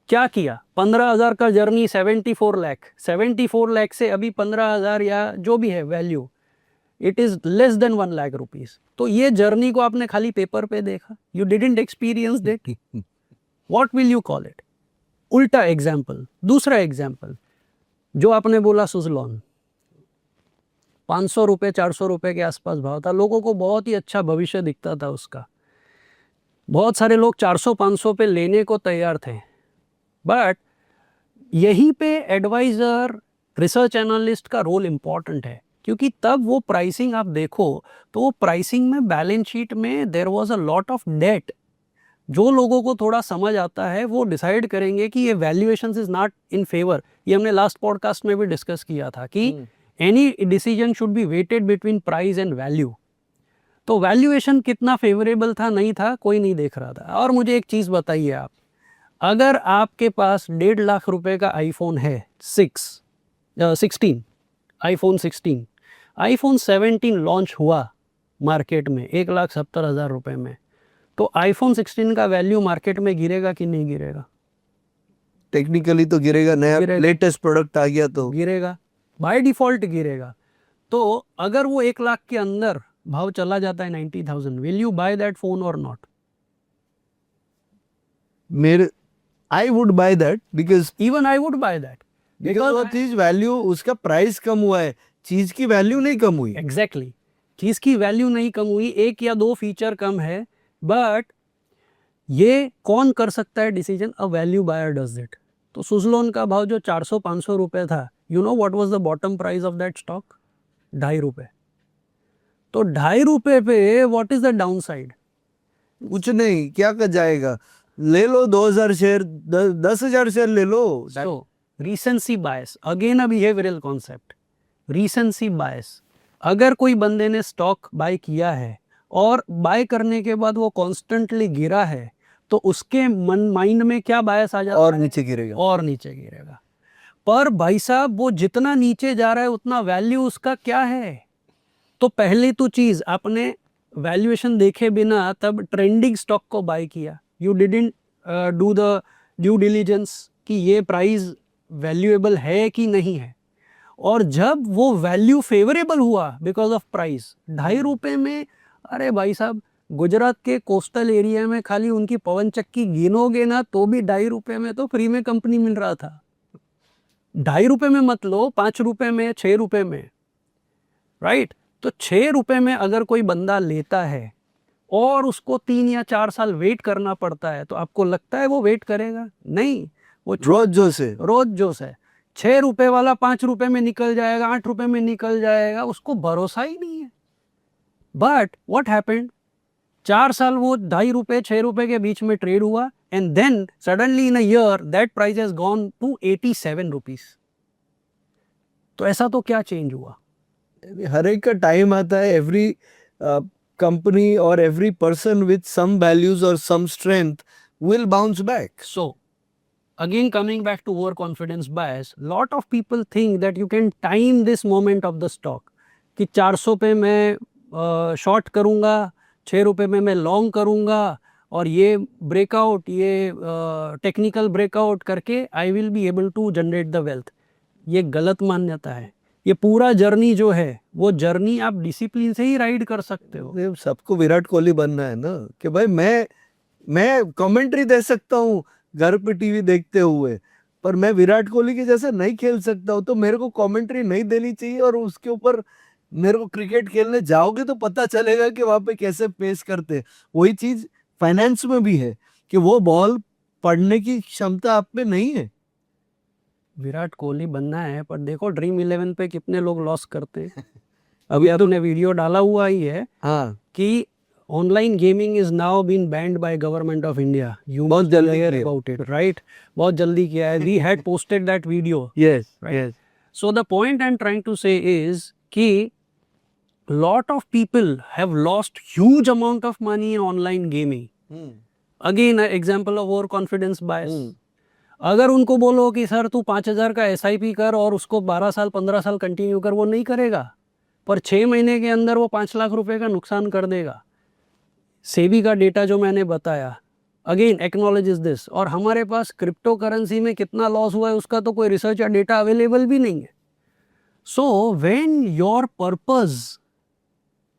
क्या किया? 15,000 का journey 74 lakh से अभी 15,000 या जो भी है value, it is less than 1 lakh rupees. तो ये जर्नी को आपने खाली पेपर पे देखा, you didn't experience that. What will you call it? उल्टा एग्जाम्पल, दूसरा एग्जाम्पल जो आपने बोला सुजलॉन, 500 रुपये 400 रुपये के आसपास भाव था, लोगों को बहुत ही अच्छा भविष्य दिखता था उसका, बहुत सारे लोग 400-500 पे लेने को तैयार थे. बट यहीं पे एडवाइज़र, रिसर्च एनालिस्ट का रोल इम्पॉर्टेंट है, क्योंकि तब वो प्राइसिंग आप देखो तो वो प्राइसिंग में बैलेंस शीट में there was a lot of debt. जो लोगों को थोड़ा समझ आता है वो डिसाइड करेंगे कि ये valuations is not in favour. ये हमने लास्ट पॉडकास्ट में भी डिस्कस किया था कि any decision should be weighted between price and value. तो वैल्यूएशन कितना फेवरेबल था नहीं था कोई नहीं देख रहा था। और मुझे एक चीज़ बताइए आप, अगर आपके पास 1.5 लाख रुपए का आईफोन है 16 आईफोन 16, आईफोन 17 लॉन्च हुआ मार्केट में 1,70,000 रुपये में, तो आईफोन 16 का वैल्यू मार्केट में गिरेगा कि नहीं गिरेगा? टेक्निकली तो गिरेगा, नया गिरेगा। लेटेस्ट प्रोडक्ट आ गया तो गिरेगा, बाय डिफॉल्ट गिरेगा। तो अगर वो 1 लाख के अंदर भाव चला जाता है 90,000, will you by that phone और नॉट? मेरे I would by that because even I would by that वो चीज वैल्यू, उसका प्राइस कम हुआ है, चीज की वैल्यू नहीं कम हुई। एग्जैक्टली, चीज़ की वैल्यू नहीं कम हुई, 1 या 2 फीचर कम है, बट ये कौन कर सकता है decision? A value buyer does it. तो सुजलोन का भाव जो 400-500 रुपये था, you know what was the bottom price of that stock? 2.5 रुपये। तो 2.5 रुपये पे what is the downside? कुछ नहीं, क्या कर जाएगा, ले लो 2,000 शेयर, 10,000 शेयर ले लो। So, recency bias, again a behavioral concept. Recency bias. अगर कोई बंदे ने स्टॉक बाय किया है और बाय करने के बाद वो कॉन्स्टेंटली गिरा है, तो उसके माइंड में क्या बायस आ जाता और है? नीचे गिरेगा। और नीचे गिरेगा। पर भाई साहब वो जितना नीचे जा रहा है उतना वैल्यू उसका क्या है? तो पहले तो चीज़ आपने वैल्यूएशन देखे बिना तब ट्रेंडिंग स्टॉक को बाय किया, you didn't do the due diligence कि ये प्राइस वैल्यूएबल है कि नहीं है। और जब वो वैल्यू फेवरेबल हुआ बिकॉज ऑफ प्राइस, 2.5 रुपये में, अरे भाई साहब गुजरात के कोस्टल एरिया में खाली उनकी पवन चक्की गिनोगे ना तो भी 2.5 रुपये में तो फ्री में कंपनी मिल रहा था। 2.5 रुपये में मत लो, 5 रुपये में, 6 रुपये में, राइट? तो 6 रुपये में अगर कोई बंदा लेता है और उसको 3 या 4 साल वेट करना पड़ता है, तो आपको लगता है वो वेट करेगा? नहीं, वो रोज जोश है। 6 रुपये वाला 5 रुपये में निकल जाएगा, 8 रुपये में निकल जाएगा, उसको भरोसा ही नहीं है। बट व्हाट हैपेंड, 4 साल वो 2.5 रुपये 6 रुपये के बीच में ट्रेड हुआ, and then suddenly in a year that price has gone to 87 rupees. तो ऐसा तो क्या चेंज हुआ? हर एक का टाइम आता है, एवरी कंपनी और every person with some values और some strength will bounce back. So, again coming back to overconfidence bias, lot of people think that you can time this moment of the stock कि 400 पे मैं short करूँगा, 6 रुपये में मैं long करूँगा, और ये ब्रेकआउट, ये टेक्निकल ब्रेकआउट करके I will be able to generate the wealth. ये गलत मान्यता है। ये पूरा जर्नी जो है वो जर्नी आप डिसिप्लिन से ही राइड कर सकते हो। सबको विराट कोहली बनना है ना, कि भाई मैं कमेंट्री दे सकता हूँ घर पे टीवी देखते हुए, पर मैं विराट कोहली के जैसे नहीं खेल सकता हूँ, तो मेरे को कमेंट्री नहीं देनी चाहिए। और उसके ऊपर मेरे को क्रिकेट खेलने जाओगे तो पता चलेगा कि वहां पे कैसे पेस करते। वही चीज फाइनेंस में भी है कि वो बॉल पढ़ने की क्षमता आप में नहीं है। विराट कोहली बनना है, पर देखो ड्रीम 11 पे कितने लोग लॉस करते हैं। अभी आपने वीडियो डाला हुआ ही है हाँ, कि online gaming is now been banned by government of India. You बहुत जल्दी hear किया। about it, right? बहुत जल्दी किया है। We had posted that video. Yes Right. Yes So the point I'm trying to say is कि lot of people have lost huge amount of money in online gaming. Again, an example of overconfidence bias. अगर उनको बोलो कि sir तू 5,000 का SIP कर और उसको 12 साल 15 साल कंटिन्यू कर, वो नहीं करेगा, पर 6 महीने के अंदर वो 5 लाख रुपए का नुकसान कर देगा। सेबी का डेटा जो मैंने बताया, अगेन एक्नॉलेजेस दिस। और हमारे पास क्रिप्टो करेंसी में कितना लॉस हुआ है उसका तो कोई रिसर्च या डेटा अवेलेबल भी नहीं है। So when your purpose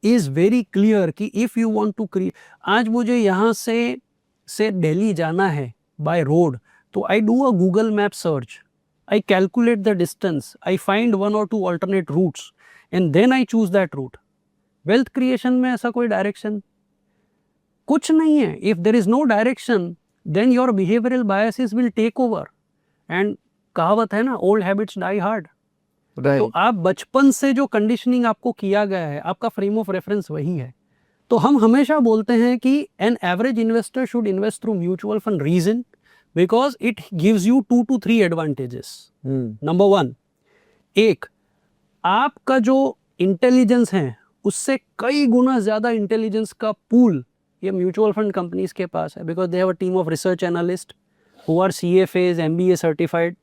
is very clear कि if you want to create, आज मुझे यहाँ से दिल्ली जाना है बाय रोड, तो I do a Google map search, I calculate the distance, I find 1 or 2 alternate routes, and then I choose that route. Wealth creation में ऐसा कोई डायरेक्शन कुछ नहीं है। If there is no direction, then your behavioural biases will take over, and कहावत है ना, old habits die hard. Right. तो आप बचपन से जो कंडीशनिंग आपको किया गया है, आपका फ्रेम ऑफ रेफरेंस वही है। तो हम हमेशा बोलते हैं कि an average investor should invest through mutual fund. Reason, because it gives you 2 to 3 advantages. Number 1, एक, आपका जो इंटेलिजेंस है उससे कई गुना ज्यादा इंटेलिजेंस का पूल ये म्यूचुअल फंड कंपनीज के पास है, because they have a team of research analyst who are CFAs, MBA certified.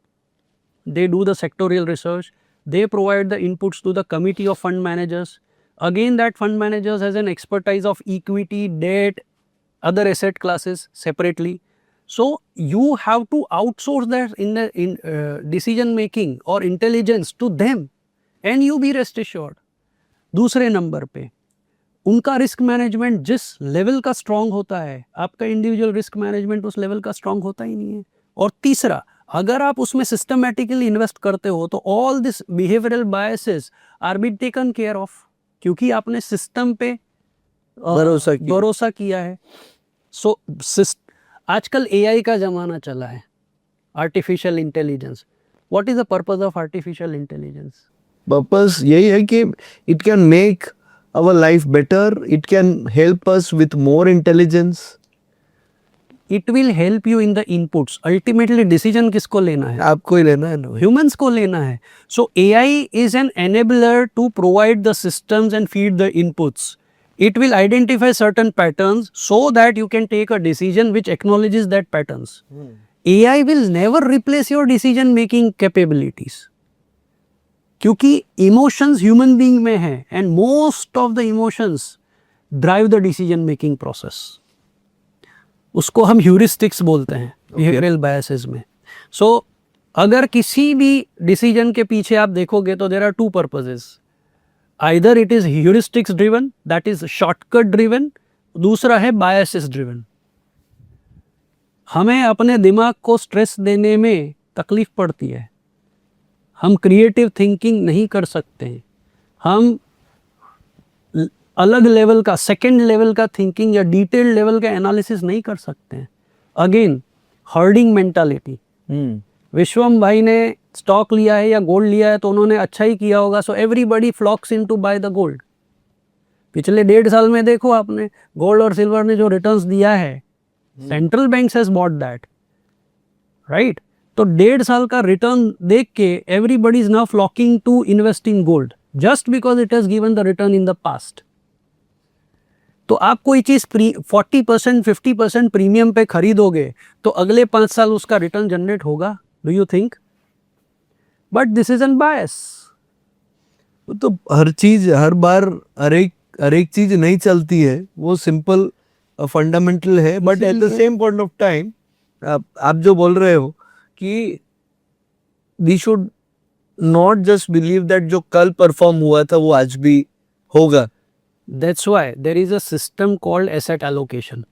They do the sectorial research. They provide the inputs to the committee of fund managers. Again, that fund managers has an expertise of equity, debt, other asset classes separately. So you have to outsource that in decision making or intelligence to them, and you be rest assured. दूसरे number पे उनका risk management जिस level का strong होता है, आपका individual risk management उस level का स्ट्रांग होता ही नहीं है। और तीसरा, अगर आप उसमें सिस्टमैटिकली इन्वेस्ट करते हो तो all this behavioural biases R be taken care of, क्योंकि आपने सिस्टम पे भरोसा किया है। सो आजकल AI का ज़माना चला है, artificial intelligence. What is the purpose of artificial intelligence? Purpose यही है कि it can make our life better, it can help us with more intelligence. It will help you in the inputs. Ultimately decision किसको लेना है? आपको ही लेना है ना, ह्यूमंस को लेना है। So AI is an enabler to provide the systems and feed the inputs. It will identify certain patterns so that you can take a decision which acknowledges that patterns. AI will never replace your decision making capabilities, क्योंकि emotions human being में है and most of the emotions drive the decision making process. उसको हम heuristics बोलते हैं behavioral biases में. So अगर किसी भी decision के पीछे आप देखोगे तो there are two purposes. Either it is heuristics driven, that is shortcut driven, दूसरा है biases driven. हमें अपने दिमाग को स्ट्रेस देने में तकलीफ पड़ती है, हम क्रिएटिव थिंकिंग नहीं कर सकते हैं, हम अलग लेवल का, सेकेंड लेवल का थिंकिंग या डिटेल्ड लेवल का एनालिसिस नहीं कर सकते हैं। Again herding mentality. विश्वम भाई ने स्टॉक लिया है या गोल्ड लिया है तो उन्होंने अच्छा ही किया होगा, so everybody flocks in to buy the gold. पिछले 1.5 साल में देखो आपने गोल्ड और सिल्वर ने जो रिटर्न्स दिया है, central banks has bought that, right? तो 1.5 साल का रिटर्न देख के everybody is now flocking to invest in gold just because it has given the return in the past. तो आप कोई चीज 40% 50% प्रीमियम पे खरीदोगे तो अगले 5 साल उसका रिटर्न जनरेट होगा, do you think? But this is an bias. तो हर चीज हर बार हर एक चीज नहीं चलती है, वो सिंपल फंडामेंटल है। But at the same point of time आप जो बोल रहे हो कि we should not just believe that जो कल परफॉर्म हुआ था वो आज भी होगा। That's why there is a system called asset allocation,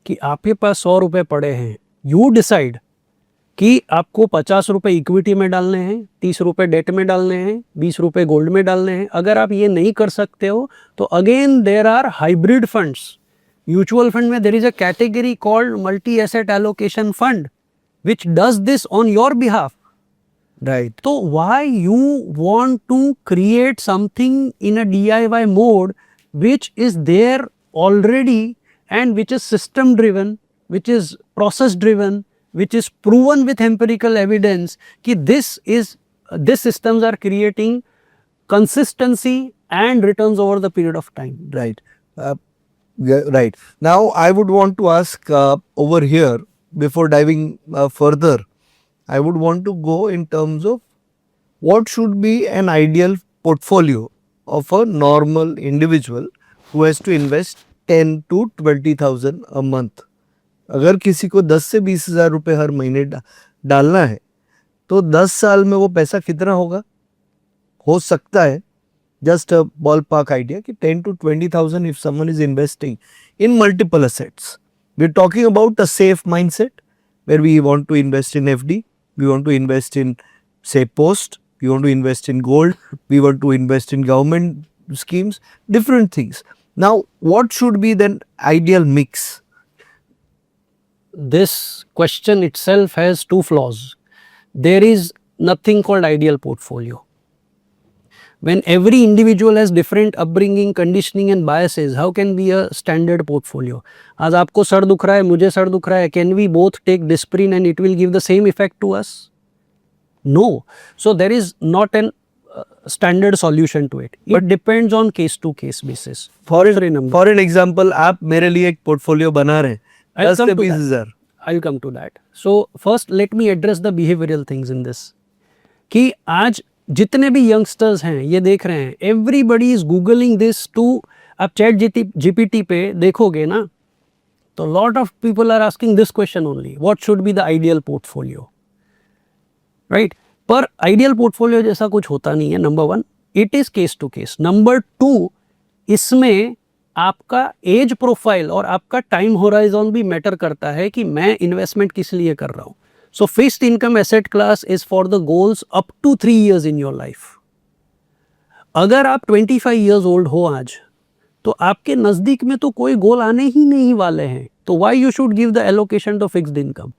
कि आपके पास 100 रुपये पड़े हैं, you decide कि आपको 50 रुपये इक्विटी में डालने हैं, 30 रुपये डेट में डालने हैं, 20 रुपये गोल्ड में डालने हैं। अगर आप ये नहीं कर सकते हो तो again there are hybrid funds. Mutual fund में there is a category called multi asset allocation fund which does this on your behalf, right? तो why you want to create something in a DIY mode which is there already and which is system driven, which is process driven, which is proven with empirical evidence कि this systems are creating consistency and returns over the period of time. Right. Right. Now I would want to ask over here, before diving further, I would want to go in terms of what should be an ideal portfolio of a normal individual who has to invest 10 to 20,000 a month. अगर किसी को 10 से 20,000 रुपये हर महीने डालना है तो 10 साल में वो पैसा कितना होगा? हो सकता है just a ballpark idea कि 10 to 20,000 if someone is investing in multiple assets. We're talking about a safe mindset where we want to invest in FD, we want to invest in say post, we want to invest in gold, we want to invest in government schemes, different things. Now what should be the ideal mix? This question itself has two flaws. there is nothing called ideal portfolio. When every individual has different upbringing, conditioning and biases, how can be a standard portfolio? आज आपको sir दुख रहा है, मुझे sir दुख रहा है, can we both take Disprin and it will give the same effect to us? No. So there is not an standard solution to it. It depends on case to case basis. For an example, आप मेरे लिए एक portfolio बना रहे हैं I'll 10 come से to 20,000. I'll come to that. So first let me address the behavioral things in this. कि आज जितने भी यंगस्टर्स हैं ये देख रहे हैं, everybody is googling this too, आप चैट जीपीटी पे देखोगे ना तो lot of people are asking this question only, what should be the ideal portfolio, right? पर आइडियल पोर्टफोलियो जैसा कुछ होता नहीं है. Number one, it is case to case. Number two, इसमें आपका एज प्रोफाइल और आपका टाइम होराइजन भी मैटर करता है कि मैं इन्वेस्टमेंट किस लिए कर रहा हूँ. So fixed income asset class is for the goals up to 3 years in your life. अगर आप 25 years old हो आज, तो आपके नज़दीक में तो कोई गोल आने ही नहीं वाले हैं. तो why you should give the allocation to fixed income,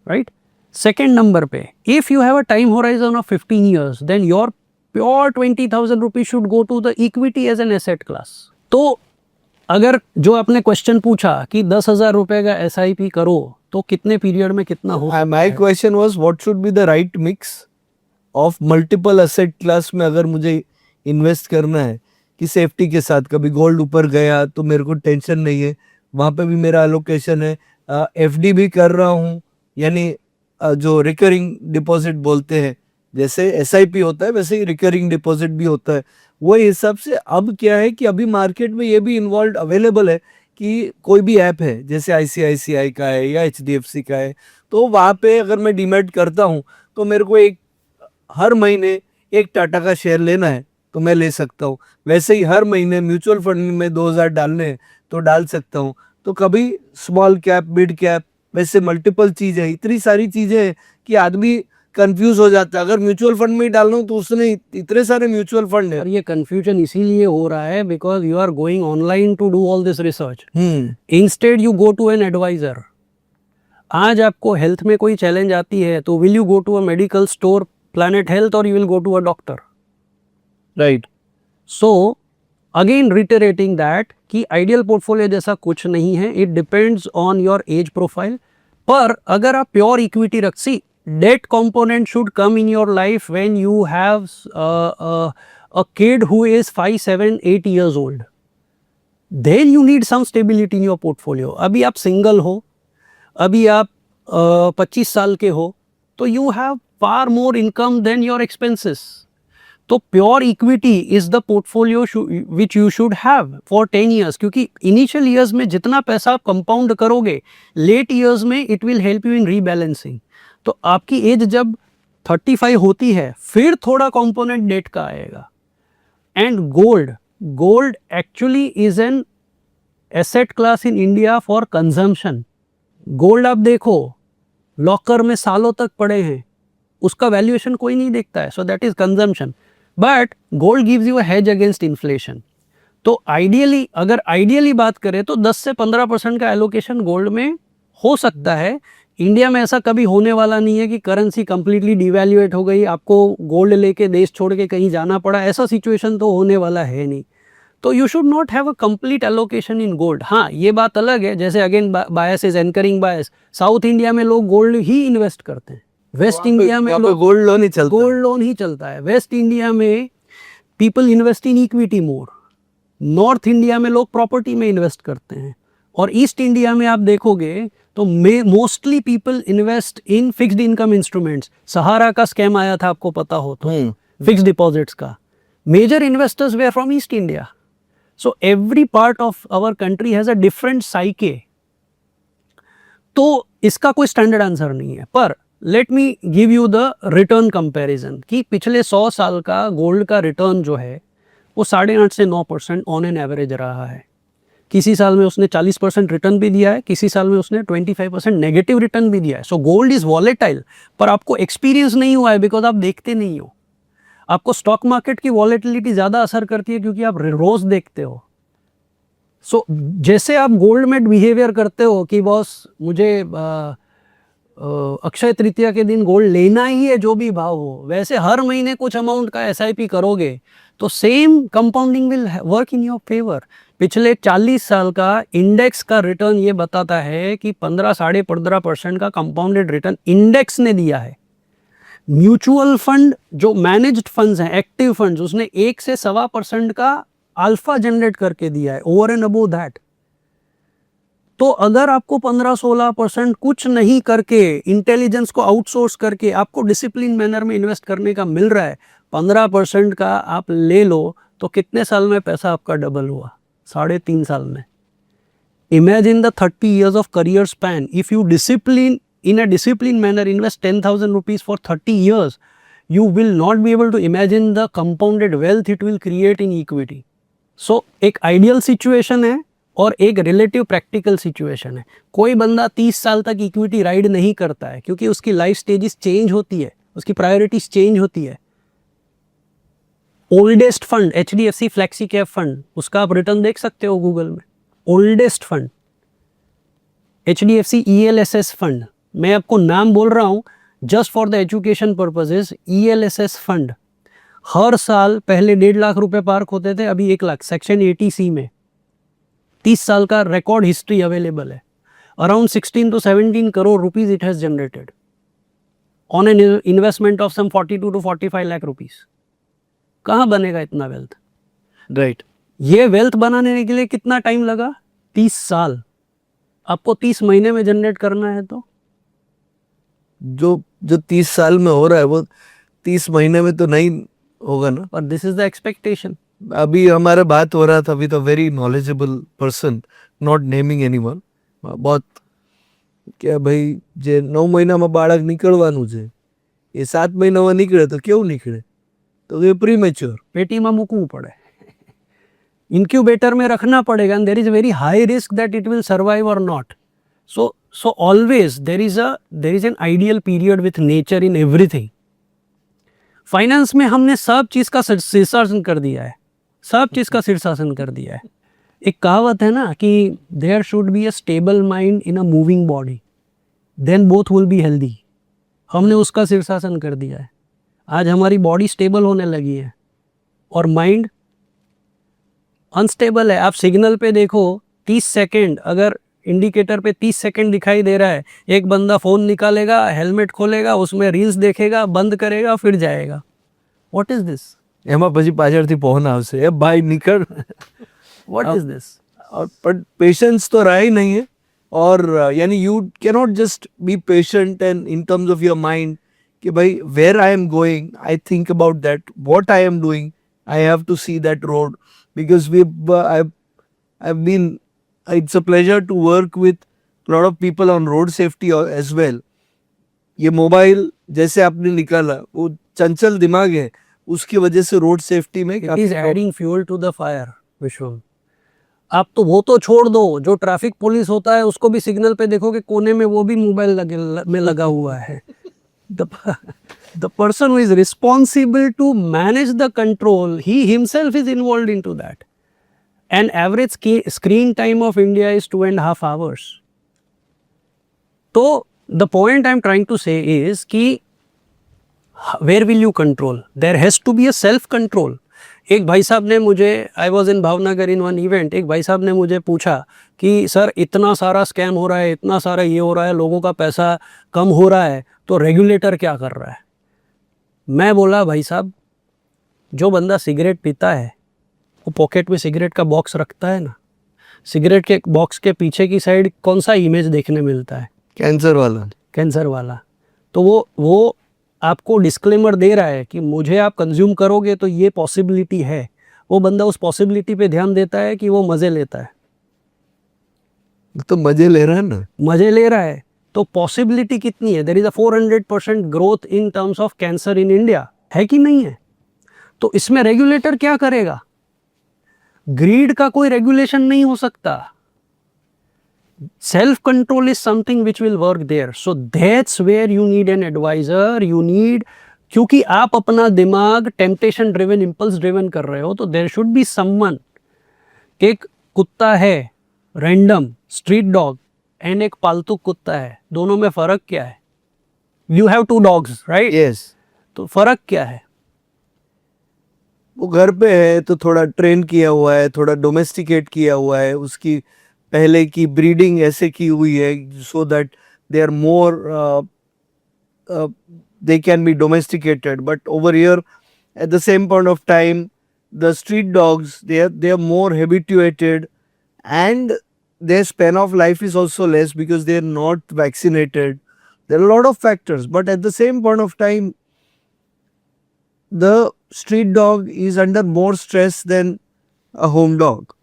right? Second number पे, if you have a time horizon of 15 years, then your pure 20,000 rupees should go to the equity as an asset class. तो अगर जो आपने question पूछा कि 10,000 रुपए का SIP करो तो कितने पीरियड में कितना हो? My question was what should be the right mix of multiple asset class में अगर मुझे इन्वेस्ट करना है कि सेफ्टी के साथ. कभी गोल्ड ऊपर गया तो मेरे को टेंशन नहीं है, वहाँ पे भी मेरा एलोकेशन है. FD भी कर रहा हूँ, यानी जो रिकरिंग डिपॉजिट बोलते हैं, जैसे SIP होता है वैसे ही रिकरिंग डिपॉजिट भी होता है. वही हिसाब से अब क्या है कि अभी मार्केट में ये भी इन्वॉल्व अवेलेबल है कि कोई भी ऐप है जैसे ICICI का है या HDFC का है, तो वहाँ पे अगर मैं डीमैट करता हूँ तो मेरे को हर महीने एक टाटा का शेयर लेना है तो मैं ले सकता हूँ. वैसे ही हर महीने म्यूचुअल फंड में 2,000 डालने हैं तो डाल सकता हूँ. तो कभी स्मॉल कैप, मिड कैप, वैसे मल्टीपल चीज़ें, इतनी सारी चीज़ें हैं कि आदमी कंफ्यूज हो जाता है. अगर म्यूचुअल फंड में ही डालना हो तो उसने इतने सारे म्यूचुअल फंड है. और ये कंफ्यूजन इसीलिए हो रहा है because you are going online to do all this research. Instead you go to an advisor. आज आपको हेल्थ में कोई चैलेंज आती है तो will you go to a medical store, Planet Health, और you will go to a doctor, right? So again reiterating that कि ideal portfolio जैसा कुछ नहीं है. It depends on your age profile. पर अगर आप प्योर इक्विटी रखी, debt component should come in your life when you have a kid who is 5, 7, 8 years old. Then you need some stability in your portfolio. अभी आप single हो, अभी आप 25 साल के हो, तो you have far more income than your expenses. तो pure equity is the portfolio which you should have for 10 years, क्योंकि इनिशियल ईयर्स में जितना पैसा आप कंपाउंड करोगे, लेट ईयर्स में it will help you in rebalancing. तो आपकी एज जब 35 होती है फिर थोड़ा कंपोनेंट डेट का आएगा. And gold actually is an asset class in India for consumption. Gold आप देखो लॉकर में सालों तक पड़े हैं, उसका वैल्यूएशन कोई नहीं देखता है, so that is consumption. But gold gives you a hedge against inflation. तो आइडियली अगर आइडियली बात करें तो 10 से 15% का एलोकेशन गोल्ड में हो सकता है. इंडिया में ऐसा कभी होने वाला नहीं है कि करेंसी कंप्लीटली डिवैल्यूएट हो गई, आपको गोल्ड लेके देश छोड़ के कहीं जाना पड़ा, ऐसा सिचुएशन तो होने वाला है नहीं. तो you should not have a complete allocation in gold. हाँ, ये बात अलग है, जैसे again bias is anchoring bias. South India में लोग गोल्ड ही इन्वेस्ट करते हैं, वेस्ट इंडिया में लोग गोल्ड लोन ही चलता है. गोल्ड लोन ही चलता है. वेस्ट इंडिया में people invest in equity more. North India में लोग प्रॉपर्टी में इन्वेस्ट करते हैं. और ईस्ट इंडिया में आप देखोगे तो mostly people invest in fixed income instruments. Sahara का स्कैम आया था, आपको पता हो तो, फिक्स्ड डिपॉजिट्स का. Major investors were from East India. So every part of our country has a different psyche. तो इसका कोई स्टैंडर्ड आंसर नहीं है. पर let me give you the return comparison कि पिछले 100 साल का गोल्ड का रिटर्न जो है वो 8.5 से 9% ऑन एन एवरेज रहा है. किसी साल में उसने 40% रिटर्न भी दिया है, किसी साल में उसने 25% नेगेटिव रिटर्न भी दिया है. सो गोल्ड इज वॉलेटाइल, पर आपको एक्सपीरियंस नहीं हुआ है बिकॉज आप देखते नहीं हो. आपको स्टॉक मार्केट की वॉलेटिलिटी ज़्यादा असर करती है क्योंकि आप रोज देखते हो. सो जैसे आप गोल्ड में बिहेवियर करते हो कि बॉस मुझे अक्षय तृतीया के दिन गोल्ड लेना ही है जो भी भाव हो, वैसे हर महीने कुछ अमाउंट का एसआईपी करोगे तो same compounding will work in your favour. पिछले 40 साल का इंडेक्स का रिटर्न ये बताता है कि 15-15.5% का कंपाउंडेड रिटर्न इंडेक्स ने दिया है। म्यूचुअल फंड जो मैनेज्ड फंड्स हैं, एक्टिव फंड्स, उसने 1 से 1.25% का अल्फा जनरेट करके दिया है ओवर एंड अबव दैट। तो अगर आपको 15-16% कुछ नहीं करके, इंटेलिजेंस को आउटसोर्स करके आपको डिसिप्लिन मैनर में इन्वेस्ट करने का मिल रहा है, 15% का आप ले लो तो कितने साल में पैसा आपका डबल हुआ? 3.5 साल में। Imagine the 30 years of career span. If you in a disciplined manner invest 10,000 rupees for 30 years, you will not be able to imagine the compounded wealth it will create in equity. So एक ideal situation है और एक relative practical situation है। कोई बंदा 30 साल तक equity ride नहीं करता है क्योंकि उसकी लाइफ स्टेजेस चेंज होती है, उसकी प्रायोरिटीज चेंज होती है। Oldest fund HDFC flexi cap fund, उसका आप रिटर्न देख सकते हो गूगल में। Oldest fund HDFC ELSS fund, मैं आपको नाम बोल रहा हूं just for the education purposes. ELSS fund हर साल पहले 1.5 लाख रुपए पार्क होते थे, अभी 1 लाख। सेक्शन 80C में 30 साल का रिकॉर्ड हिस्ट्री अवेलेबल है। Around 16 to 17 crore rupees it has generated on an investment of some 42 to 45 lakh rupees. कहाँ बनेगा इतना वेल्थ? राइट। ये वेल्थ बनाने के लिए कितना टाइम लगा? 30 साल। आपको 30 महीने में जनरेट करना है तो जो 30 साल में हो रहा है वो 30 महीने में तो नहीं होगा ना। और दिस इज द एक्सपेक्टेशन। अभी हमारा बात हो रहा था with a very knowledgeable person, not naming anyone, बहुत કે ભાઈ જે 9 મહિનામાં બાળક નીકળવાનું છે એ 7 મહિનામાં નીકળે તો કેવું નીકળે? તો એ પ્રીમેચ્યોર। पेटीમાં મૂકવું પડે, ઇન્ક્યુબેટર में रखना पड़ेगा, and there is a very high risk that it will survive or not. So always there is an ideal period with nature in everything. Finance में हमने सब चीज़ का शीर्षासन कर दिया है, सब चीज़ का शीर्षासन कर दिया है। एक कहावत है ना कि there should be a stable mind in a moving body, then both will be healthy. हमने उसका शीर्षासन कर दिया है। आज हमारी बॉडी स्टेबल होने लगी है और माइंड अनस्टेबल है। आप सिग्नल पे देखो 30 सेकेंड, अगर इंडिकेटर पे 30 सेकेंड दिखाई दे रहा है, एक बंदा फ़ोन निकालेगा, हेलमेट खोलेगा, उसमें रील्स देखेगा, बंद करेगा, फिर जाएगा। What is this? એમાં પછી પાછળથી ફોન આવશે, એ ભાઈ નીકળ। What is this? पर पेशेंस तो रहा ही नहीं है। और यानी you cannot just be patient and in terms of your mind कि भाई where I am going, I think about that, what I am doing, I have to see that road because I've been, it's a pleasure to work with a lot of people on road safety as well. ये mobile जैसे आपने निकाला, वो चंचल दिमाग है, उसकी वजह से रोड सेफ्टी में it is adding fuel to the fire. Vishwam, आप तो वो तो छोड़ दो, जो ट्रैफिक पुलिस होता है उसको भी सिग्नल पे देखोगे कोने में वो भी मोबाइल में लगा हुआ है। The person who is responsible to manage the control, he himself is involved into that. And average screen time of India is 2.5 hours. So the point I'm trying to say is कि where will you control? There has to be a self control. एक भाई साहब ने मुझे, I was in Bhavnagar in one event, एक भाई साहब ने मुझे पूछा कि सर इतना सारा स्कैम हो रहा है, इतना सारा ये हो रहा है, लोगों का पैसा कम हो रहा है, तो रेगुलेटर क्या कर रहा है? मैं बोला भाई साहब, जो बंदा सिगरेट पीता है वो पॉकेट में सिगरेट का बॉक्स रखता है ना, सिगरेट के बॉक्स के पीछे की साइड कौन सा इमेज देखने मिलता है? कैंसर वाला। कैंसर वाला। तो वो आपको डिस्क्लेमर दे रहा है कि मुझे आप कंज्यूम करोगे तो ये पॉसिबिलिटी है। वो बंदा उस पॉसिबिलिटी पे ध्यान देता है कि वो मज़े लेता है? तो मज़े ले रहा है ना, मज़े ले रहा है। तो पॉसिबिलिटी कितनी है? There is a 400% growth in terms of cancer in India, है कि नहीं है? तो इसमें रेगुलेटर क्या करेगा? ग्रीड का कोई रेगुलेशन नहीं हो सकता। Self control is something which will work there. So that's where you need an adviser, you need, क्योंकि आप अपना दिमाग टेम्पटेशन ड्रिवन, इम्पल्स ड्रिवन कर रहे हो, तो देयर शुड बी समवन। एक कुत्ता है रैंडम स्ट्रीट डॉग एंड एक पालतू कुत्ता है, दोनों में फ़र्क क्या है? You have 2 dogs right, yes, तो फर्क क्या है? वो घर पे है तो थोड़ा ट्रेन किया हुआ है, थोड़ा डोमेस्टिकेट किया हुआ है, उसकी पहले की ब्रीडिंग ऐसे की हुई है so that they are more, they can be domesticated. But over here at the same point of time, the street dogs, they are more habituated, and their span of life is also less because they are not vaccinated. There are a lot of factors, but at the same point of time, the street dog is under more stress than a home dog.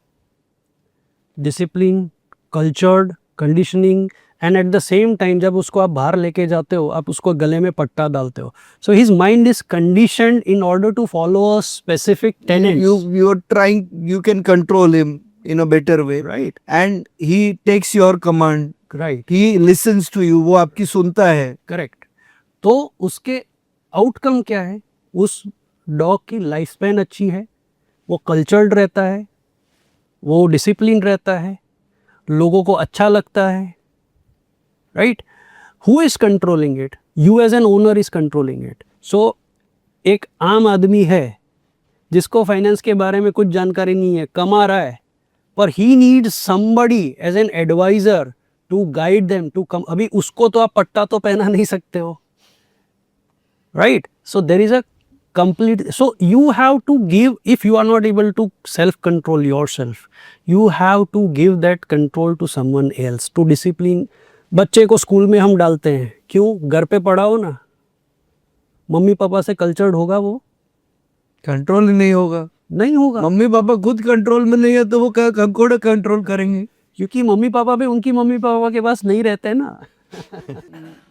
Discipline, cultured, conditioning, and eight the same time जब उसको आप बाहर लेके जाते हो आप उसको गले में पट्टा डालते हो. So his mind is conditioned in order to follow a specific tenets. You are trying, you can control him in a better way, right and he takes your command. Right He listens to you, वो आपकी सुनता है. Correct. तो उसके outcome क्या है? उस dog की लाइफ स्पैन अच्छी है, वो कल्चर्ड रहता है, वो डिसिप्लिन रहता है, लोगों को अच्छा लगता है, right. Who is controlling it? You as an owner is controlling it. So एक आम आदमी है जिसको फाइनेंस के बारे में कुछ जानकारी नहीं है, कमा रहा है, पर he needs somebody as an adviser to guide them to come. अभी उसको तो आप पट्टा तो पहना नहीं सकते हो, right? So there is a complete, so you have to give, if you are not able to self control yourself, you have to give that control to someone else to discipline. बच्चे को school में हम डालते हैं, क्यों? घर पे पढ़ाओ ना, मम्मी पापा से कल्चर्ड होगा वो? कंट्रोल ही नहीं होगा. नहीं होगा, मम्मी पापा खुद कंट्रोल में नहीं है तो वो हमको कंट्रोल करेंगे. क्योंकि मम्मी पापा भी उनकी मम्मी पापा के पास नहीं रहते ना.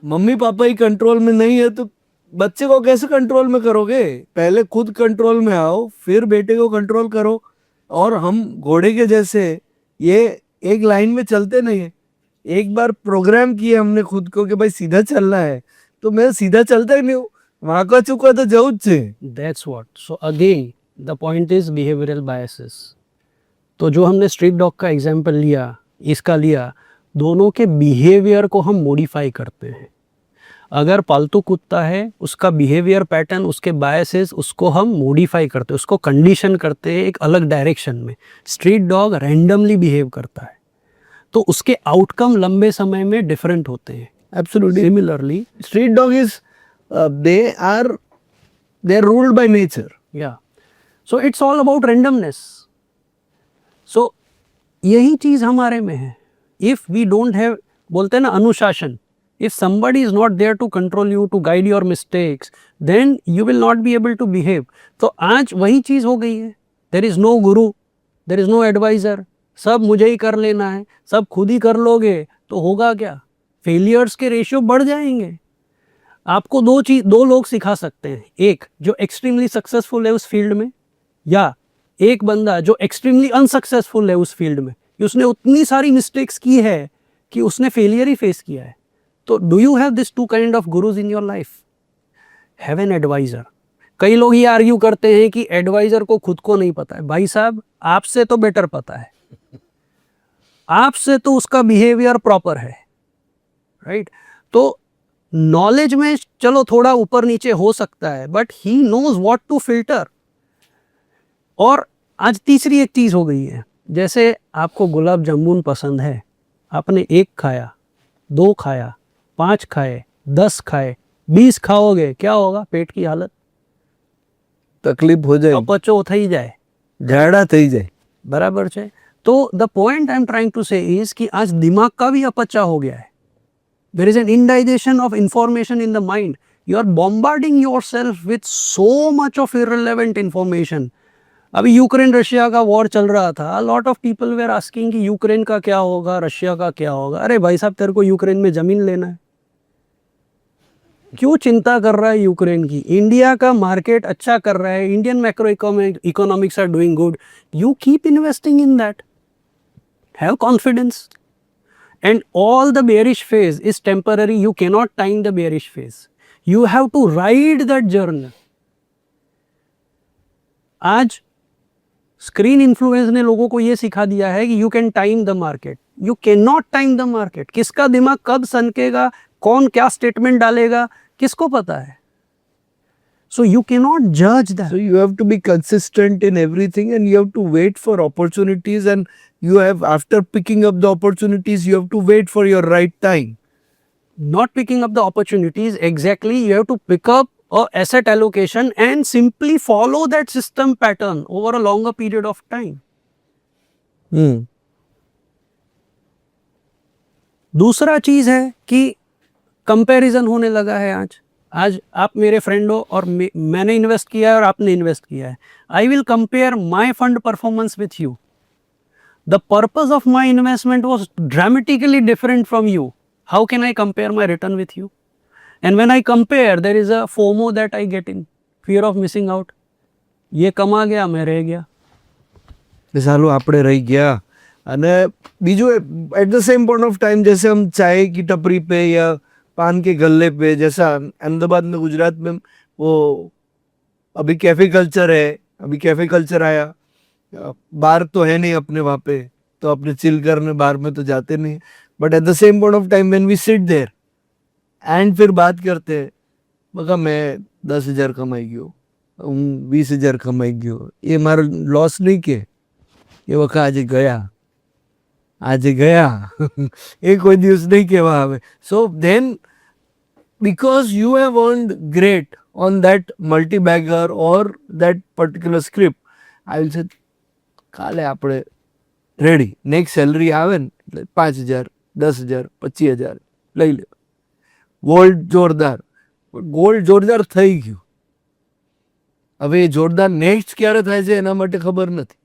मम्मी पापा ही कंट्रोल में नहीं है तो बच्चे को कैसे कंट्रोल में करोगे? पहले खुद कंट्रोल में आओ, फिर बेटे को कंट्रोल करो. और हम घोड़े के जैसे ये एक लाइन में चलते नहीं है. एक बार प्रोग्राम किया हमने खुद को कि भाई सीधा चलना है, तो मैं सीधा चलता ही नहीं हूँ. वहां का चुका तो जाऊ छे. That's what. So again, the point is behavioral biases. तो जो हमने स्ट्रीट डॉग का एग्जाम्पल लिया, इसका लिया, दोनों के बिहेवियर को हम मॉडिफाई करते हैं. अगर पालतू कुत्ता है, उसका बिहेवियर पैटर्न, उसके बायसेस, उसको हम मॉडिफाई करते हैं, उसको कंडीशन करते हैं एक अलग डायरेक्शन में. स्ट्रीट डॉग रैंडमली बिहेव करता है, तो उसके आउटकम लंबे समय में डिफरेंट होते हैं. Absolutely. Similarly, Street dog is, they are ruled by nature. या so it's all about randomness. So यही चीज हमारे में है. इफ वी डोंट हैव, बोलते हैं ना अनुशासन, if somebody is not there to control you, to guide your mistakes, then you will not be able to behave. तो आज वही चीज हो गई है. there is no guru, there is no advisor, सब मुझे ही कर लेना है, सब खुद ही कर लोगे तो होगा क्या? फेलियर्स के रेशियो बढ़ जाएंगे. आपको दो लोग सिखा सकते हैं, एक जो एक्सट्रीमली सक्सेसफुल है उस फील्ड में, या एक बंदा जो एक्सट्रीमली अनसक्सेसफुल है उस फील्ड में, कि उसने उतनी सारी मिस्टेक्स की है कि उसने फेलियर ही फेस किया है. तो do you have this two kind of gurus in your life? Have an advisor. कई लोग ये आर्ग्यू करते हैं कि एडवाइजर को खुद को नहीं पता है. भाई साहब, आपसे तो बेटर पता है, आपसे तो उसका बिहेवियर प्रॉपर है, राइट? तो नॉलेज में चलो थोड़ा ऊपर नीचे हो सकता है, but he knows what to filter. और आज तीसरी एक चीज हो गई है, जैसे आपको गुलाब जामुन पसंद है, आपने 1 खाया, 2 खाया, 5 खाए, 10 खाए, 20 खाओगे, क्या होगा? पेट की हालत तकलीफ हो जाए, अपचो થઈ જાય, झाड़ा થઈ જાય. बराबर है. तो the point I am trying to say is कि आज दिमाग का भी अपचा हो गया है. There is an indigestion of information in the mind. You are bombarding yourself with so much of irrelevant information. अभी यूक्रेन रशिया का वॉर चल रहा था, lot of people were asking कि यूक्रेन का क्या होगा, रशिया का क्या होगा. अरे भाई साहब, तेरे को यूक्रेन में जमीन लेना है, क्यों चिंता कर रहा है यूक्रेन की? इंडिया का मार्केट अच्छा कर रहा है, Indian macro economics are doing good, you keep investing in that, have confidence. And all the bearish phase is temporary. You cannot time the bearish phase, you have to ride that journey. आज screen influence ने लोगों को ये सिखा दिया है कि you can time the market. You can not time the market. किसका दिमाग कब सनकेगा, कौन क्या स्टेटमेंट डालेगा, किसको पता है? So you cannot judge that. So you have to be consistent in everything and you have to wait for opportunities, and you have, after picking up the opportunities, you have to wait for your right time. Not picking up the opportunities, exactly, you have to pick up a asset allocation and simply follow that system pattern over a longer period of time. दूसरा चीज है कि comparison होने लगा है आज आप मेरे फ्रेंड हो और मैंने इन्वेस्ट किया है और आपने इन्वेस्ट किया है. I will compare my fund performance with you. The purpose of my investment was dramatically different from you. How can I compare my return with you? And when I compare there is a FOMO that I get in, fear of missing out. ये कमा गया, मैं रह गया. સાલું આપણે રહી ગયા. અને બીજું at the same point of time, जैसे हम चाय की टपरी पे या पान के गल्ले पे, जैसा अहमदाबाद में, गुजरात में, वो अभी कैफे कल्चर है, अभी कैफे कल्चर आया. बार तो है नहीं अपने वहाँ पे, तो अपने चिल करने बार में तो जाते नहीं. But at the same point of time when we sit there and फिर बात करते हैं, बगा मैं 10,000 कमाई गयो, હું 20,000 कमाई गयो, ये मारो लॉस नहीं के, ये वखत આજે ગયા એ કોઈ દિવસ નહીં કહેવા આવે. સો than because you have earned great on that multi-bagger or that particular script, I will say કાલે આપણે રેડી, નેક્સ્ટ સેલરી આવે ને એટલે 5,000, 10,000, 25,000 લઈ લે. ગોલ્ડ જોરદાર, ગોલ્ડ જોરદાર થઈ ગયું. હવે એ જોરદાર નેક્સ્ટ ક્યારે થાય છે એના માટે ખબર નથી.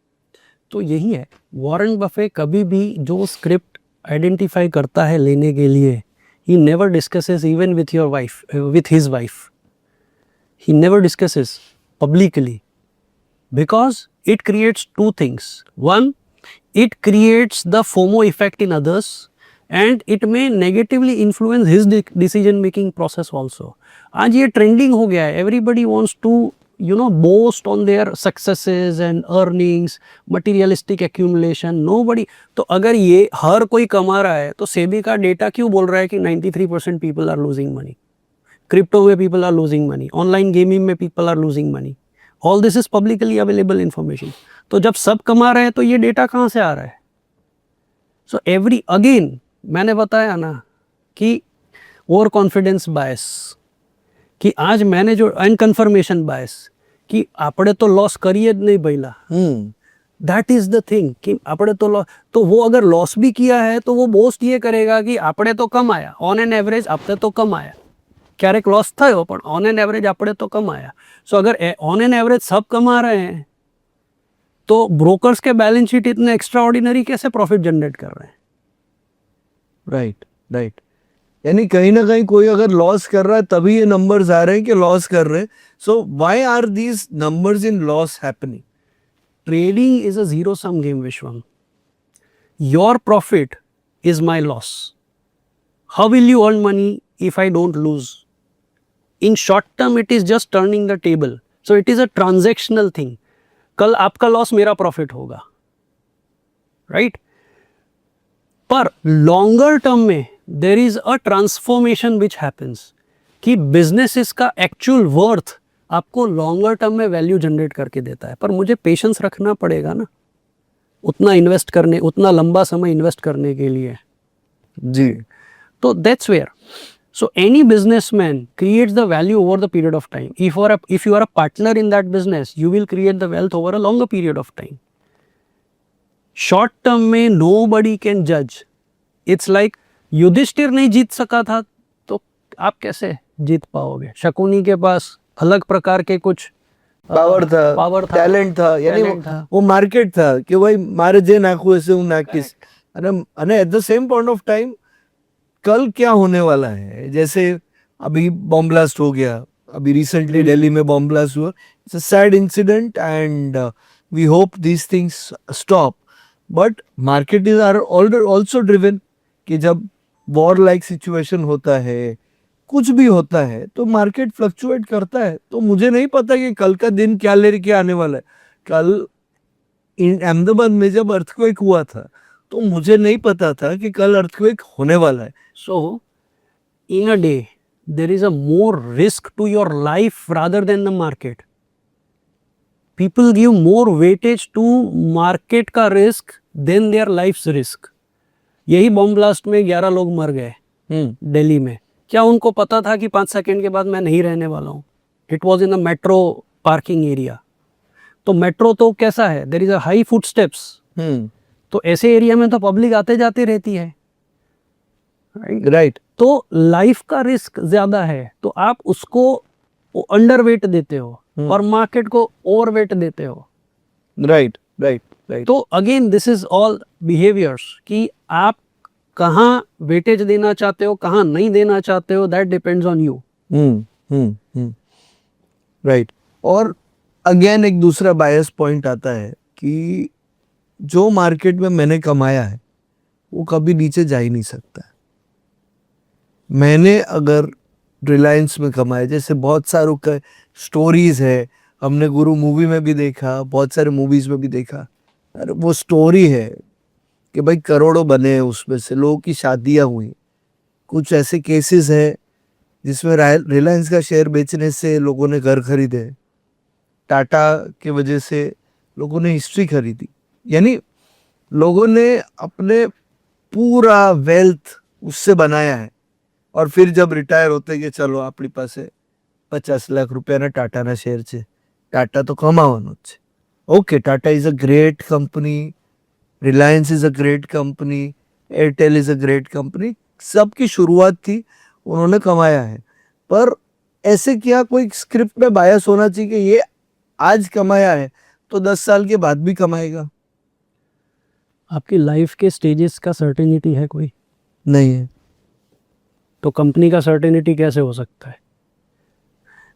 तो यही है, वॉरेन बफे कभी भी जो स्क्रिप्ट आइडेंटिफाई करता है लेने के लिए, he never discusses even with your wife, with his wife. He never discusses publicly, because it creates two things. One, it creates the FOMO effect in others and it may negatively influence his decision making process also. आज ये trending हो गया है. Everybody wants to boast on their successes and earnings, materialistic accumulation. Nobody. तो अगर ये हर कोई कमा रहा है, तो सेबी का डेटा क्यों बोल रहा है कि 93% people are losing money? Crypto में people are losing money, online gaming में people are losing money. All this is publicly available information. तो जब सब कमा रहे हैं तो ये डेटा कहाँ से आ रहा है? So again मैंने बताया ना कि ओवर कॉन्फिडेंस बायस, कि आज मैंने जो अनकन्फर्मेशन बायस, कि આપણે તો લોસ કરીએ જ નહીં પહેલા. दैट इज द थिंग कि આપણે તો लॉस, तो वो अगर लॉस भी किया है तो वो बोस्ट ये करेगा कि આપણે તો કમાયા, ऑन एन एवरेज આપણે તો કમાયા. ક્યારેક लॉस થયો પણ ऑन एन एवरेज આપણે तो कमाया. सो अगर ऑन एन एवरेज सब कमा रहे हैं तो ब्रोकर्स के बैलेंस शीट इतने एक्स्ट्रा ऑर्डिनरी कैसे प्रॉफिट जनरेट कर रहे हैं? Right right. यानी कहीं ना कहीं कोई अगर लॉस कर रहा है तभी ये नंबर्स आ रहे हैं कि लॉस कर रहे हैं. So why are these numbers in loss happening? Trading is a zero sum game, Vishwam. Your profit is my loss. How will you earn money if I don't lose? In short term it is just turning the table. So it is a transactional thing. कल आपका loss मेरा profit होगा, right? पर longer term में there is a transformation which happens, कि business का actual worth आपको longer term में वैल्यू जनरेट करके देता है. पर मुझे पेशेंस रखना पड़ेगा ना, उतना इन्वेस्ट करने, उतना लंबा समय इन्वेस्ट करने के लिए. जी. तो that's where. So any businessman creates the value over the period of time. If you are a partner in that business, you will create the wealth over a longer period of time. Short term में nobody can जज. It's like Yudhishthir नहीं जीत सका था तो आप कैसे जीत पाओगे? शकुनी के पास अलग प्रकार के कुछ पावर था, टैलेंट था, यानी वो मार्केट था कि भाई मारे जे नाखू ऐसे हूँ नाकिस. અને eight the same point of time कल क्या होने वाला है, जैसे अभी बॉम्ब ब्लास्ट हो गया, अभी रिसेंटली दिल्ली में बॉम्ब ब्लास्ट हुआ. It's a sad incident and we hope these things stop. But market is are also driven कि जब वॉर लाइक सिचुएशन होता है, कुछ भी होता है, तो मार्केट फ्लक्चुएट करता है. तो मुझे नहीं पता कि कल का दिन क्या लेके आने वाला है. कल अहमदाबाद में जब अर्थक्वेक हुआ था तो मुझे नहीं पता था कि कल अर्थक्वेक होने वाला है. So, in a day, there is a more risk to your life rather than the market. People give more weightage to market का risk than their life's risk. यही बॉम्ब ब्लास्ट में 11 लोग मर गए दिल्ली में. क्या उनको पता था कि 5 सेकंड के बाद मैं नहीं रहने वाला हूँ? It was in a metro parking area. तो मेट्रो तो कैसा है, there is a high foot steps. तो ऐसे एरिया में तो पब्लिक आते जाते रहती है, राइट. तो लाइफ का रिस्क ज्यादा है, तो आप उसको अंडर वेट देते हो और मार्केट को ओवर वेट देते हो. Right right right. तो again this is all behaviours कि आप कहाँ वेटेज देना चाहते हो, कहाँ नहीं देना चाहते हो, that depends on you. Right. और अगेन एक दूसरा बायस पॉइंट आता है कि जो मार्केट में मैंने कमाया है वो कभी नीचे जा ही नहीं सकता. मैंने अगर रिलायंस में कमाया, जैसे बहुत सारों का स्टोरीज है, हमने गुरु मूवी में भी देखा, बहुत सारे मूवीज में भी देखा. अरे वो स्टोरी है कि भाई करोड़ों बने हैं, उसमें से लोगों की शादियां हुई. कुछ ऐसे केसेस है जिसमें रिलायंस का शेयर बेचने से लोगों ने घर खरीदे, टाटा के वजह से लोगों ने हिस्ट्री खरीदी. यानी लोगों ने अपने पूरा वेल्थ उससे बनाया है. और फिर जब रिटायर होते कि चलो अपनी પાસે 50 લાખ રૂપિયાના ટાટાના શેર છે, ટાટા તો કમાવાનું જ છે. Okay, Tata is a great company, Reliance is a great company, Airtel is a great company. सबकी शुरुआत थी, उन्होंने कमाया है. पर ऐसे क्या कोई स्क्रिप्ट में बायस होना चाहिए कि ये आज कमाया है तो 10 साल के बाद भी कमाएगा? आपकी लाइफ के स्टेजेस का सर्टेनिटी है कोई? नहीं है. तो कंपनी का सर्टेनिटी कैसे हो सकता है?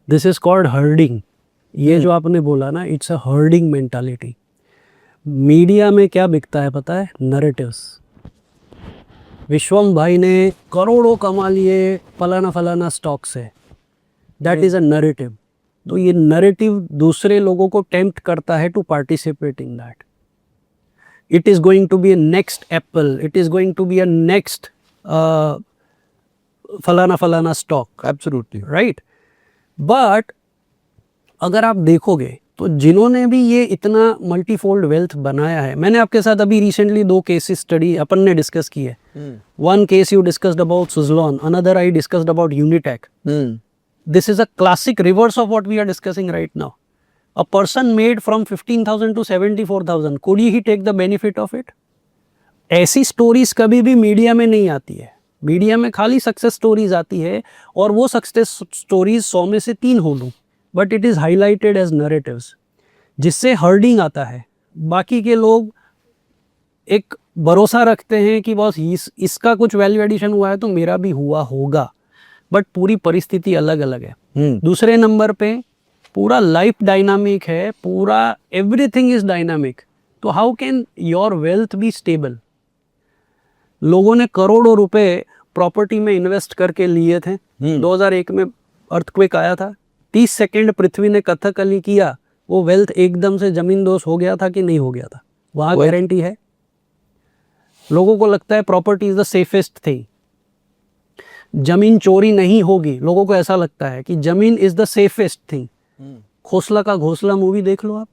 This is called herding. ये जो आपने बोला ना, it's a herding mentality. Media में क्या बिकता है पता है? नरेटिव्स. विश्वम भाई ने करोड़ों कमा लिए फलाना फलाना स्टॉक से, दैट इज अ नरेटिव. तो ये नरेटिव दूसरे लोगों को टेम्प्ट करता है to participate in that. It is going to be a next Apple, it is going to be a next फलाना फलाना स्टॉक. Absolutely right. बट अगर आप देखोगे तो जिन्होंने भी ये इतना मल्टीफोल्ड वेल्थ बनाया है, मैंने आपके साथ अभी रिसेंटली 2 केसेस स्टडी अपन ने डिस्कस की है. One case you discussed about Suzlon, another I discussed about Unitech. This is a classic reverse of what we are discussing right now. A person made from 15,000 to 74,000, could he take the benefit of it? ऐसी stories कभी भी media में नहीं आती है. Media में खाली success stories आती है, और वो सक्सेस स्टोरीज 100 में से 3 हो लूँ, but it is highlighted as narratives, जिससे हर्डिंग आता है. बाकी के लोग एक भरोसा रखते हैं कि बस इसका कुछ वैल्यू एडिशन हुआ है तो मेरा भी हुआ होगा, बट पूरी परिस्थिति अलग अलग है. दूसरे नंबर पे पूरा लाइफ डायनामिक है, पूरा एवरीथिंग इज डायनामिक. तो how can your wealth be stable? लोगों ने करोड़ों रुपए प्रॉपर्टी में इन्वेस्ट करके लिए थे. 2001 में अर्थक्वेक आया था, 30 सेकंड पृथ्वी ने कथकली किया, वो वेल्थ एकदम से जमीन दोष हो गया था कि नहीं हो गया था? वहाँ गारंटी है? लोगों को लगता है property is the safest thing, जमीन चोरी नहीं होगी. लोगों को ऐसा लगता है कि जमीन is the safest thing. Khosla ka Ghosla movie देख लो आप.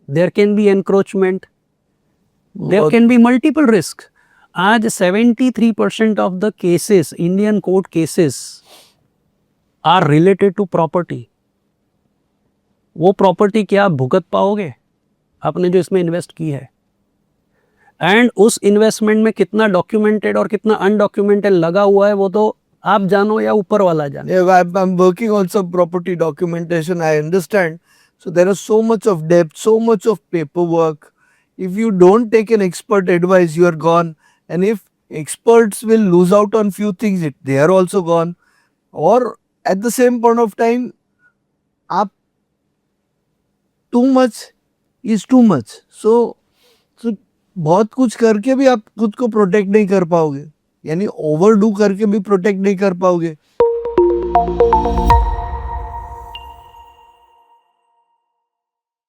There can be encroachment, there can be multiple risk. आज 73% of the cases, Indian court cases, are related to property. वो प्रॉपर्टी क्या आप भुगत पाओगे आपने जो इसमें इन्वेस्ट की है? एंड उस इन्वेस्टमेंट में कितना डॉक्यूमेंटेड और कितना अनडॉक्यूमेंटेड लगा हुआ है वो तो आप जानो या ऊपर वाला जाने. I'm working on some property documentation, I understand. So there is so much of debt, so much of paperwork. If you don't take an expert advice, you are gone. And if experts will lose out on few things, they are also gone. Or at the same point of time, आप too much is too much. So बहुत कुछ करके भी आप खुद को protect नहीं कर पाओगे, यानी ओवरडू करके भी प्रोटेक्ट नहीं कर पाओगे.